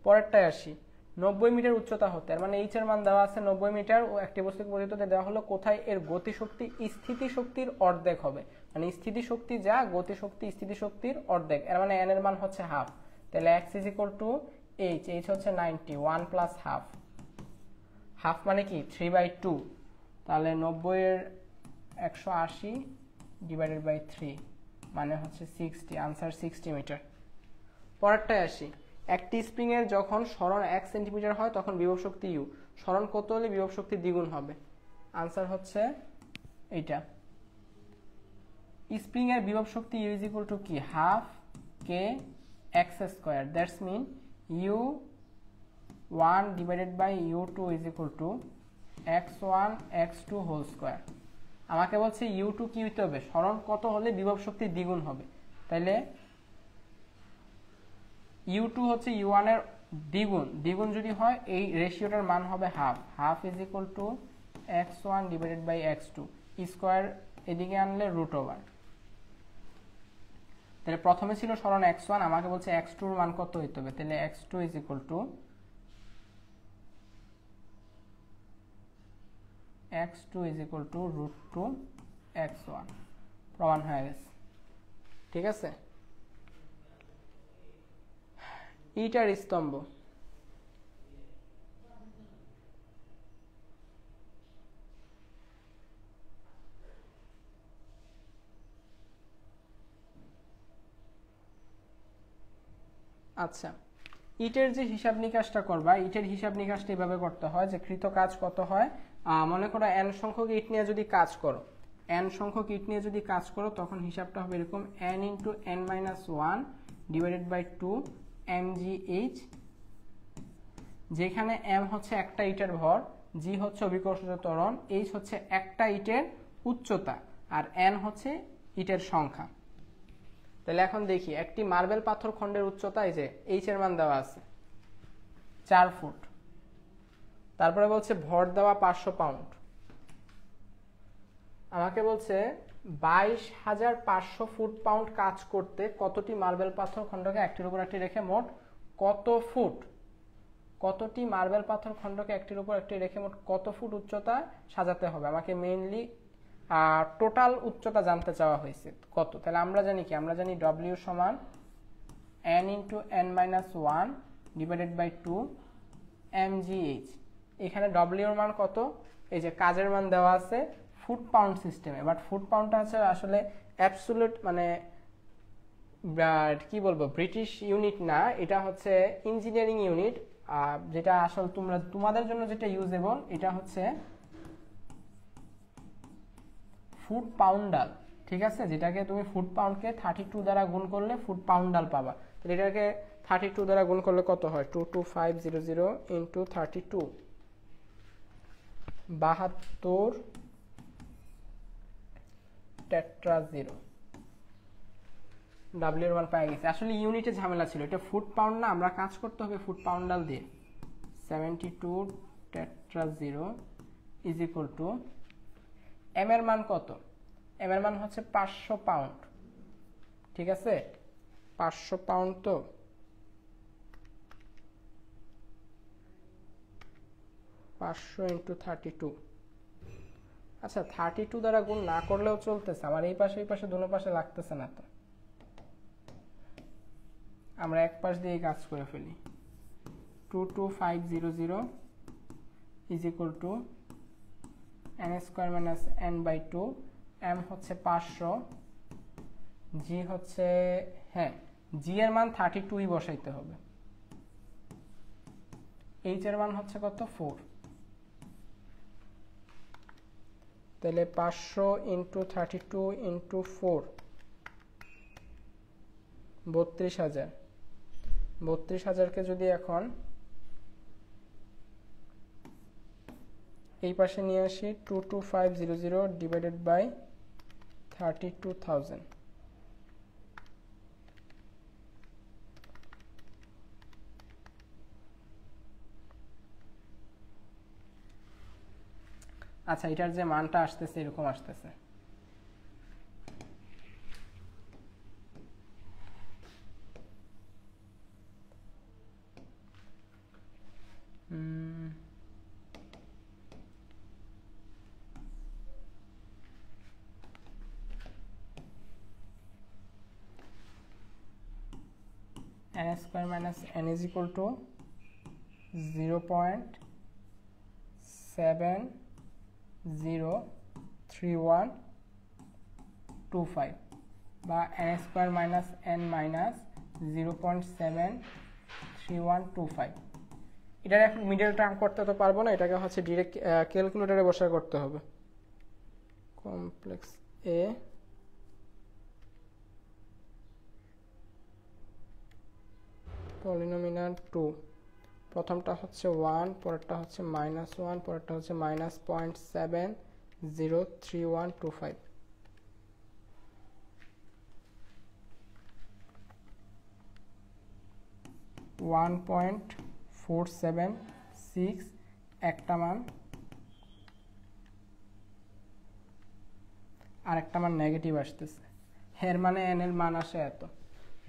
পরেরটায় আসি। 90 মিটার উচ্চতা হতে, এর মানে এইচ এর মান দেওয়া আছে 90 মিটার ও একটি বস্তুকে পতিত হতে দেওয়া হলো, কোথায় এর গতিশক্তি স্থিতি শক্তির অর্ধেক হবে। মানে স্থিতি শক্তি যা, গতিশক্তি স্থিতি শক্তির অর্ধেক। এর মানে এন এর মান হচ্ছে হাফ। তাহলে x is equal to H, H হচ্ছে 90, 1 প্লাস হাফ। হাফ মানে কি? 3/2। তাহলে 90 এর 180 ডিভাইডেড বাই 3 মানে হচ্ছে 60। Answer 60 metre. পরেরটায় আসি। একটি স্প্রিং এর যখন সরণ 1 সেন্টিমিটার হয় তখন বিভব শক্তি ইউ। সরণ কত হলে বিভব শক্তি দ্বিগুণ হবে? আনসার হচ্ছে এইটা। স্প্রিং এর বিভব শক্তি ইউ ইজ ইকুয়াল টু কি? Half k x square. That's mean u 1 divided by u 2 is equal to x1 x2 whole square. আমাকে বলছে ইউ 2 কি হইতে হবে? সরণ কত হলে বিভব শক্তি দ্বিগুণ হবে? তাইলে u2 হচ্ছে u1 এর দ্বিগুণ, দ্বিগুণ যদি হয় এই রেশিওটার মান হবে half. Half is equal to x1 divided by x2 square, এদিকে আনলে রুট ওভার। তাহলে প্রথমে ছিল সরণ x1, আমাকে বলছে x2 এর মান কত হইতে হবে? তাহলে x2 is equal to root two x1। প্রমাণ হয়ে গেছে। ঠিক আছে, ইটার স্তম্ভ। আচ্ছা, ইটের যে হিসাব নিকাশটা করবা, ইটের হিসাব নিকাশটা এভাবে করতে হয় যে কৃত কাজ কত হয়। মনে করো n সংখ্যক ইট নিয়ে যদি কাজ করো, n সংখ্যক ইট নিয়ে যদি কাজ করো তখন হিসাবটা হবে এরকম n into n minus 1 divided by 2 mgh, যেখানে m হচ্ছে একটা ইটের ভর, g হচ্ছে অভিকর্ষজ ত্বরণ, h হচ্ছে একটা ইটের উচ্চতা আর n হচ্ছে ইটের সংখ্যা। তাহলে এখন দেখি একটি মার্বেল পাথর খণ্ডের উচ্চতা, এই যে h এর মান দেওয়া আছে 4 ফুট। তারপরে বলছে ভর দেওয়া 500 পাউন্ড। আমাকে বলছে 22,500 ফুট পাউন্ড কাজ করতে কতটি মার্বেল পাথর খণ্ডকে একটির উপর একটি রেখে মোট কতটি মার্বেল পাথর খণ্ডকে একটির উপর একটি রেখে মোট কত ফুট উচ্চতা সাজাতে হবে। আমাকে মেইনলি টোটাল উচ্চতা জানতে চাওয়া হয়েছে কত। তাহলে আমরা জানি কি, আমরা জানি W সমান n into n minus 1 divided by 2 mgh। এখানে W এর মান কত, এই যে কাজের মান দেওয়া আছে ফুট পাউন্ড সিস্টেমে, বাট ফুট পাউন্ডটা আছে আসলে অ্যাবসলিউট মানে কি বলবো ব্রিটিশ ইউনিট না, এটা হচ্ছে ইঞ্জিনিয়ারিং ইউনিট, যেটা আসলে তোমাদের জন্য যেটা ইউজেবল এটা হচ্ছে ফুট পাউন্ডাল, ঠিক আছে, যেটাকে তুমি ফুট পাউন্ডকে 32 দ্বারা গুণ করলে ফুট পাউন্ডাল পাবা। তাহলে এটাকে 32 দ্বারা গুণ করলে কত হয়, 22500 ইন্টু 32 72 টেট্রা 0। ডাব্লিউ এর মান পাই গেছে। আসলে ইউনিটে ঝামেলা ছিল, এটা ফুট পাউন্ড না, আমরা কাজ করতে হবে ফুট পাউন্ডাল দিয়ে। 72 tetra 0 is equal to m এর মান কত, এম এর মান হচ্ছে 500 পাউন্ড, ঠিক আছে 500 পাউন্ড। তো 500 ইন্টু 32, আচ্ছা 32 দ্বারা গুণ না করলেও চলতেছে, আমার এই পাশে এই পাশে দুনো পাশে লাগতেছে না, তো আমরা এক পাশ দিয়ে কাজ করে ফেলি। 22500 is equal to n square minus n by 2, m হচ্ছে 500, g হচ্ছে, হ্যাঁ g এর মান 32ই বসাইতে হবে, h এর মান হচ্ছে কত 4, তাহলে 500 ইন্টু 32 ইন্টু 4 32,000। 32,000কে যদি এখন এই পাশে নিয়ে আসি, 22500 ডিভাইডেড বাই 32,000, আচ্ছা এটার যে মানটা আসতেছে এরকম আসতেছে। n square minus n is equal to 0.703125 বা n square minus n minus 0.73125। এটার এখন মিডল টার্ম করতে তো পারবো না, এটাকে হচ্ছে ডিরেক্ট ক্যালকুলেটরে বসে করতে হবে। কমপ্লেক্স এ পলিনোমিয়াল 2, প্রথমটা হচ্ছে 1, পরেরটা হচ্ছে -1, পরেরটা হচ্ছে -0.703125। (1.476) একটা মান, আর একটা মান নেগেটিভ আসতেছে, এর মানে n এর মান আসে এত।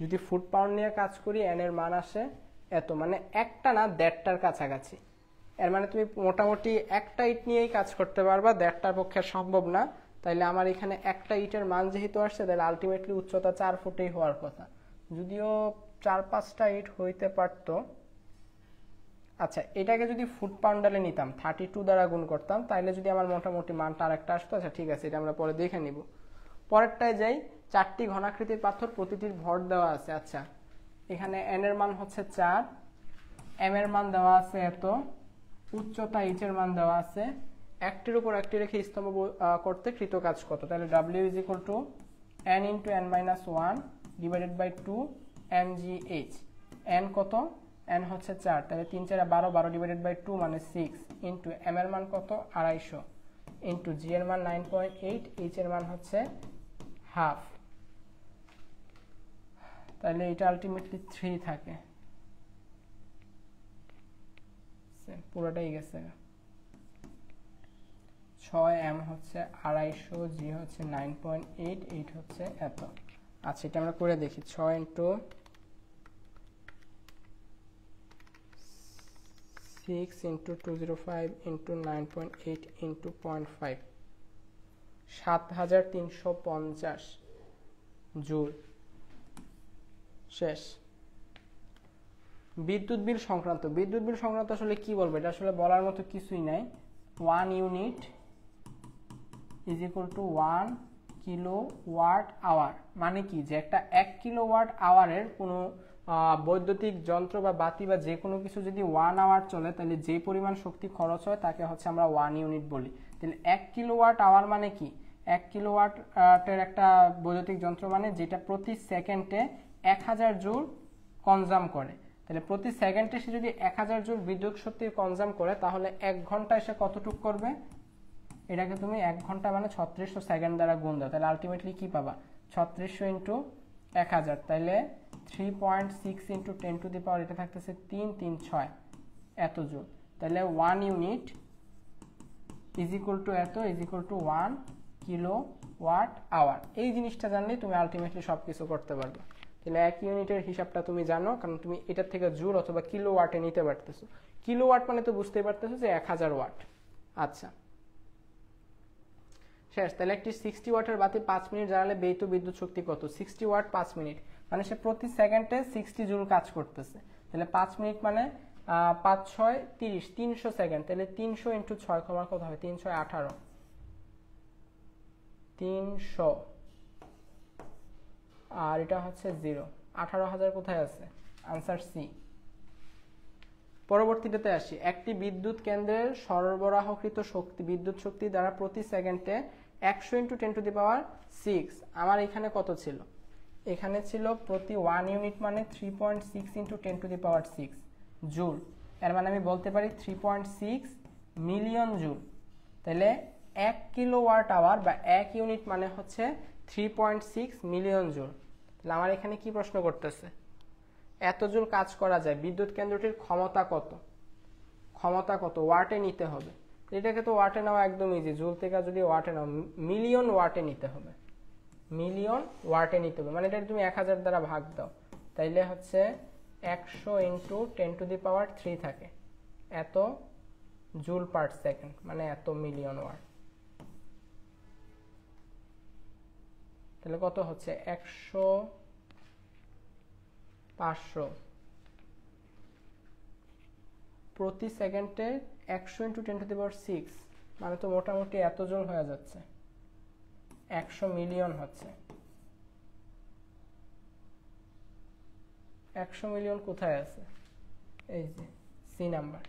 যদি ফুট পাউন্ড নিয়ে কাজ করি n এর মান আসে এত, মানে একটা না দেড়টার কাছাকাছি। এর মানে তুমি মোটামুটি একটা ইট নিয়েই কাজ করতে পারবা, দেড়টার পক্ষে সম্ভব না। তাইলে আমার এখানে একটা ইটের মান যেহেতু আসছে, তাহলে আলটিমেটলি উচ্চতা 4 ফুটেই হওয়ার কথা, যদিও 4-5টা ইট হইতে পারতো। আচ্ছা এটাকে যদি ফুট পাউন্ডালে নিতাম, 32 দ্বারা গুণ করতাম, তাইলে যদি আমার মোটামুটি মানটা আরেকটা আসতো। আচ্ছা ঠিক আছে, এটা আমরা পরে দেখে নিব। পরেরটায় যাই, 4টি ঘনাকৃতির পাথর, প্রতিটির ভর দেওয়া আছে। আচ্ছা এখানে n এর মান হচ্ছে 4, m এর মান দেওয়া আছে এত, উচ্চতা h এর মান দেওয়া আছে, একটির উপর একটি রেখে স্তম্ভ করতে কৃত কাজ কত। তাহলে w is equal to n into n minus 1 divided by 2 mgh। n কত, n হচ্ছে 4, তাহলে 3 4 12, 12 divided by 2 মানে 6, into m এর মান কত 250, into g এর মান 9.8, h এর মান হচ্ছে হাফ, তাহলে এটা আলটিমেটলি 3 থাকে, পুরোটাই গেছে। 6m হচ্ছে 250, জি হচ্ছে 9.8, 8 হচ্ছে এত। আচ্ছা এটা আমরা করে দেখি, 6 into 6 into 205 into 9.8 into 0.5, 7350 joule. শেষ। বিদ্যুৎ বিল সংক্রান্ত, বিদ্যুৎ বিল সংক্রান্ত আসলে কি বলবো, এটা আসলে বলার মতো কিছুই নাই। 1 unit is equal to 1 kilowatt hour, মানে কি যে একটা 1 কিলোওয়াট আওয়ারের কোনো বৈদ্যুতিক যন্ত্র বা বাতি বা যে কোনো কিছু যদি 1 আওয়ার চলে, তাহলে যে পরিমাণ শক্তি খরচ হয় তাকে হচ্ছে আমরা 1 ইউনিট বলি। তাহলে 1 কিলোওয়াট আওয়ার মানে কি, 1 কিলোওয়াটের একটা বৈদ্যুতিক যন্ত্র মানে যেটা প্রতি সেকেন্ডে 1000 জুল কনজাম করে। তাহলে প্রতি সেকেন্ডে সে যদি 1000 জুল বিদ্যুৎ শক্তি কনজাম করে, তাহলে 1 ঘন্টায় সে কতটুকু করবে, এটাকে তুমি 1 ঘন্টা মানে 3600 সেকেন্ড দ্বারা গুণ দাও, তাহলে আলটিমেটলি কি পাবা, 3600 ইন্টু 1000, তাহলে 3.6 ইন্টু 10 টু দি পাওয়ার, এটা থাকতেছে 336 এত জুল। তাহলে 1 ইউনিট ইজ ইকুয়াল টু এত, is equal to 1 kilowatt hour. এই জিনিসটা জানলেই তুমি আলটিমেটলি সব কিছু করতে পারবে। তাহলে 1 ইউনিটের হিসাবটা তুমি জানো, কারণ তুমি এটার থেকে জুল অথবা কিলোওয়াটে নিতে পারতেছো। কিলোওয়াট মানে তো বুঝতেই পারতেছো যে 1000 ওয়াট। আচ্ছা শেষ। তাহলে একটি 60 ওয়াটের বাতি 5 মিনিট জ্বালালে ব্যয়িত বিদ্যুৎ শক্তি কত, 60 ওয়াট 5 মিনিট মানে সে প্রতি সেকেন্ডে 60 জুল কাজ করতেছে। তাহলে 5 মিনিট মানে 5 6 30, 300 সেকেন্ড। তাহলে 300 ইন্টু 6 কমার কত হবে, 3 6 18, 300, আর এটা হচ্ছে 0, 18,000 কোথায় আছে, আনসার সি। পরবর্তীটাতে আসি, একটি বিদ্যুৎ কেন্দ্রের সরবরাহকৃত শক্তি, বিদ্যুৎ শক্তি দ্বারা প্রতি সেকেন্ডে 100 ইন্টু 10 টু দি পাওয়ার 6, আমার এখানে কত ছিল, এখানে ছিল প্রতি 1 ইউনিট মানে 3.6 into 10 to the power 6 joule. এর মানে আমি বলতে পারি 3.6 মিলিয়ন জুল। তাহলে 1 কিলোওয়াট আওয়ার বা 1 ইউনিট মানে হচ্ছে 3.6 মিলিয়ন জুল। তাহলে আমার এখানে কি প্রশ্ন করতেছে, এত জুল কাজ করা যায়, বিদ্যুৎ কেন্দ্রটির ক্ষমতা কত, ক্ষমতা কত ওয়াটে নিতে হবে। এটাকে তো ওয়াটে নেওয়া একদম ইজি, জুল থেকে যদি ওয়াটে নাও, মিলিয়ন ওয়াটে নিতে হবে, মিলিয়ন ওয়াটে নিতে হবে, মানে এটা তুমি 1000 দ্বারা ভাগ দাও, তাইলে হচ্ছে 100 ইন্টু 10 টু দি পাওয়ার 3 থাকে, এত জুল পার সেকেন্ড মানে এত মিলিয়ন ওয়াট। তাহলে কত হচ্ছে 100, 500 প্রতি সেকেন্ডে 100 ইন্টু 10 টু দি পাওয়ার 6 মানে তো মোটামুটি এত জুল হয়ে যাচ্ছে, 100 মিলিয়ন হচ্ছে। 100 মিলিয়ন কোথায় আছে, এই যে সি নাম্বার।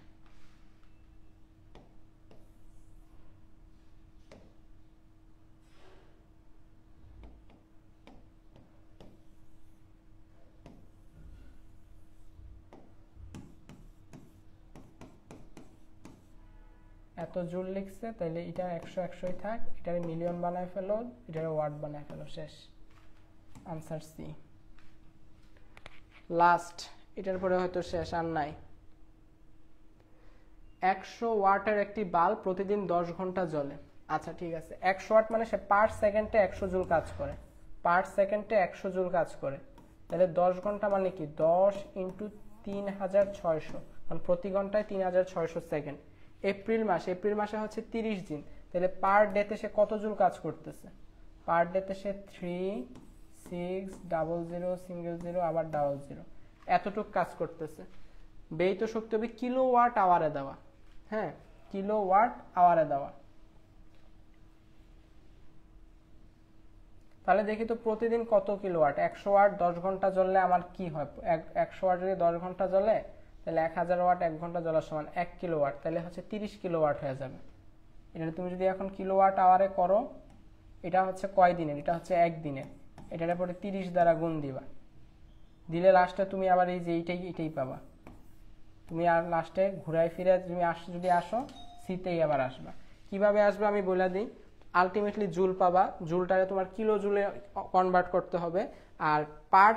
এত জুল লিখছে, তাহলে এটা 100 100ই থাক, এটারে মিলিয়ন বানায় ফেলো, এটারে ওয়াট বানায় ফেলো, শেষ, আনসার সি। লাস্ট, এটার পরে হয়তো শেষ আর নাই। 100 ওয়াটের একটি বাল্ব প্রতিদিন 10 ঘন্টা জ্বলে। আচ্ছা ঠিক আছে, 100 ওয়াট মানে সে পার সেকেন্ডে 100 জুল কাজ করে, পার সেকেন্ডে 100 জুল কাজ করে। তাহলে 10 ঘন্টা মানে কি, 10 ইন্টু 3600 মানে প্রতি ঘন্টায় 3600 সেকেন্ড। এপ্রিল মাসে হচ্ছে 30 দিন, তাহলে পার ডেতে সে কত জুল কাজ করতেছে, পার ডেতে সে 3 6 00 00 আবার 00 এতটুক কাজ করতেছে। ব্যয়িত শক্তি হবে কিলোওয়াট আওয়ারে দেওয়া, হ্যাঁ কিলোওয়াট আওয়ারে দেওয়া। তাহলে দেখি তো প্রতিদিন কত কিলোওয়াট, 100 ওয়াট 10 ঘন্টা জ্বললে আমার কি হয়, 100 ওয়াট যদি 10 ঘন্টা জ্বলে, তাহলে 1000 ওয়াট 1 ঘন্টা জ্বলার সমান 1 কিলোওয়াট, তাহলে হচ্ছে 30 কিলোওয়াট হয়ে যাবে। এটা তুমি যদি এখন কিলোওয়াট আওয়ারে করো, এটা হচ্ছে কয় দিনের, এটা হচ্ছে 1 দিনের, এটার পরে 30 দ্বারা গুণ দিবা, দিলে লাস্টে তুমি আবার এই যে এইটাই পাবা। তুমি আর লাস্টে ঘুরাই ফিরে তুমি যদি আসো সিতেই আবার আসবা। কিভাবে আসবে আমি বলে দিই, আলটিমেটলি জুল পাবা, জুলটারে তোমার কিলো জুলে কনভার্ট করতে হবে, আর পার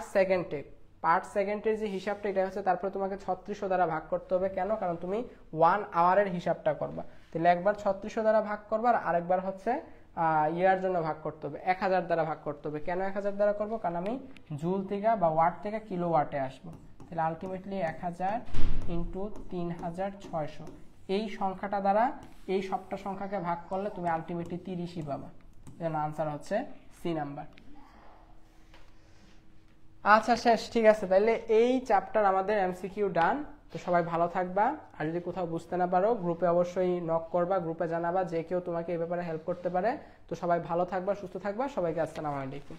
সেকেন্ডের যে হিসাবটা এটা হচ্ছে, তারপরে তোমাকে 3600 দ্বারা ভাগ করতে হবে। কেন, কারণ তুমি 1 আওয়ারের হিসাবটা করবা। তাহলে একবার 3600 দ্বারা ভাগ করবো আর আরেকবার হচ্ছে ইয়ার জন্য ভাগ করতে হবে, 1000 দ্বারা ভাগ করতে হবে। কেন 1000 দ্বারা করবো? কারণ আমি জুল থেকে বা ওয়াট থেকে কিলো ওয়াটে আসবো। তাহলে আলটিমেটলি 1000 ইন্টু 3600, এই সংখ্যাটা দ্বারা এই সবটা সংখ্যাকে ভাগ করলে তুমি আলটিমেটলি 30ই পাবা। এর আনসার হচ্ছে সি নাম্বার। আচ্ছা শেষ, ঠিক আছে। তাহলে এই চ্যাপ্টার আমাদের এমসিকিউ ডান। তো সবাই ভালো থাকবা, আর যদি কোথাও বুঝতে না পারো গ্রুপে অবশ্যই নক করবা, গ্রুপে জানাবা, যে কেউ তোমাকে এই ব্যাপারে হেল্প করতে পারে। তো সবাই ভালো থাকবা, সুস্থ থাকবা, সবাইকে আসসালামু আলাইকুম।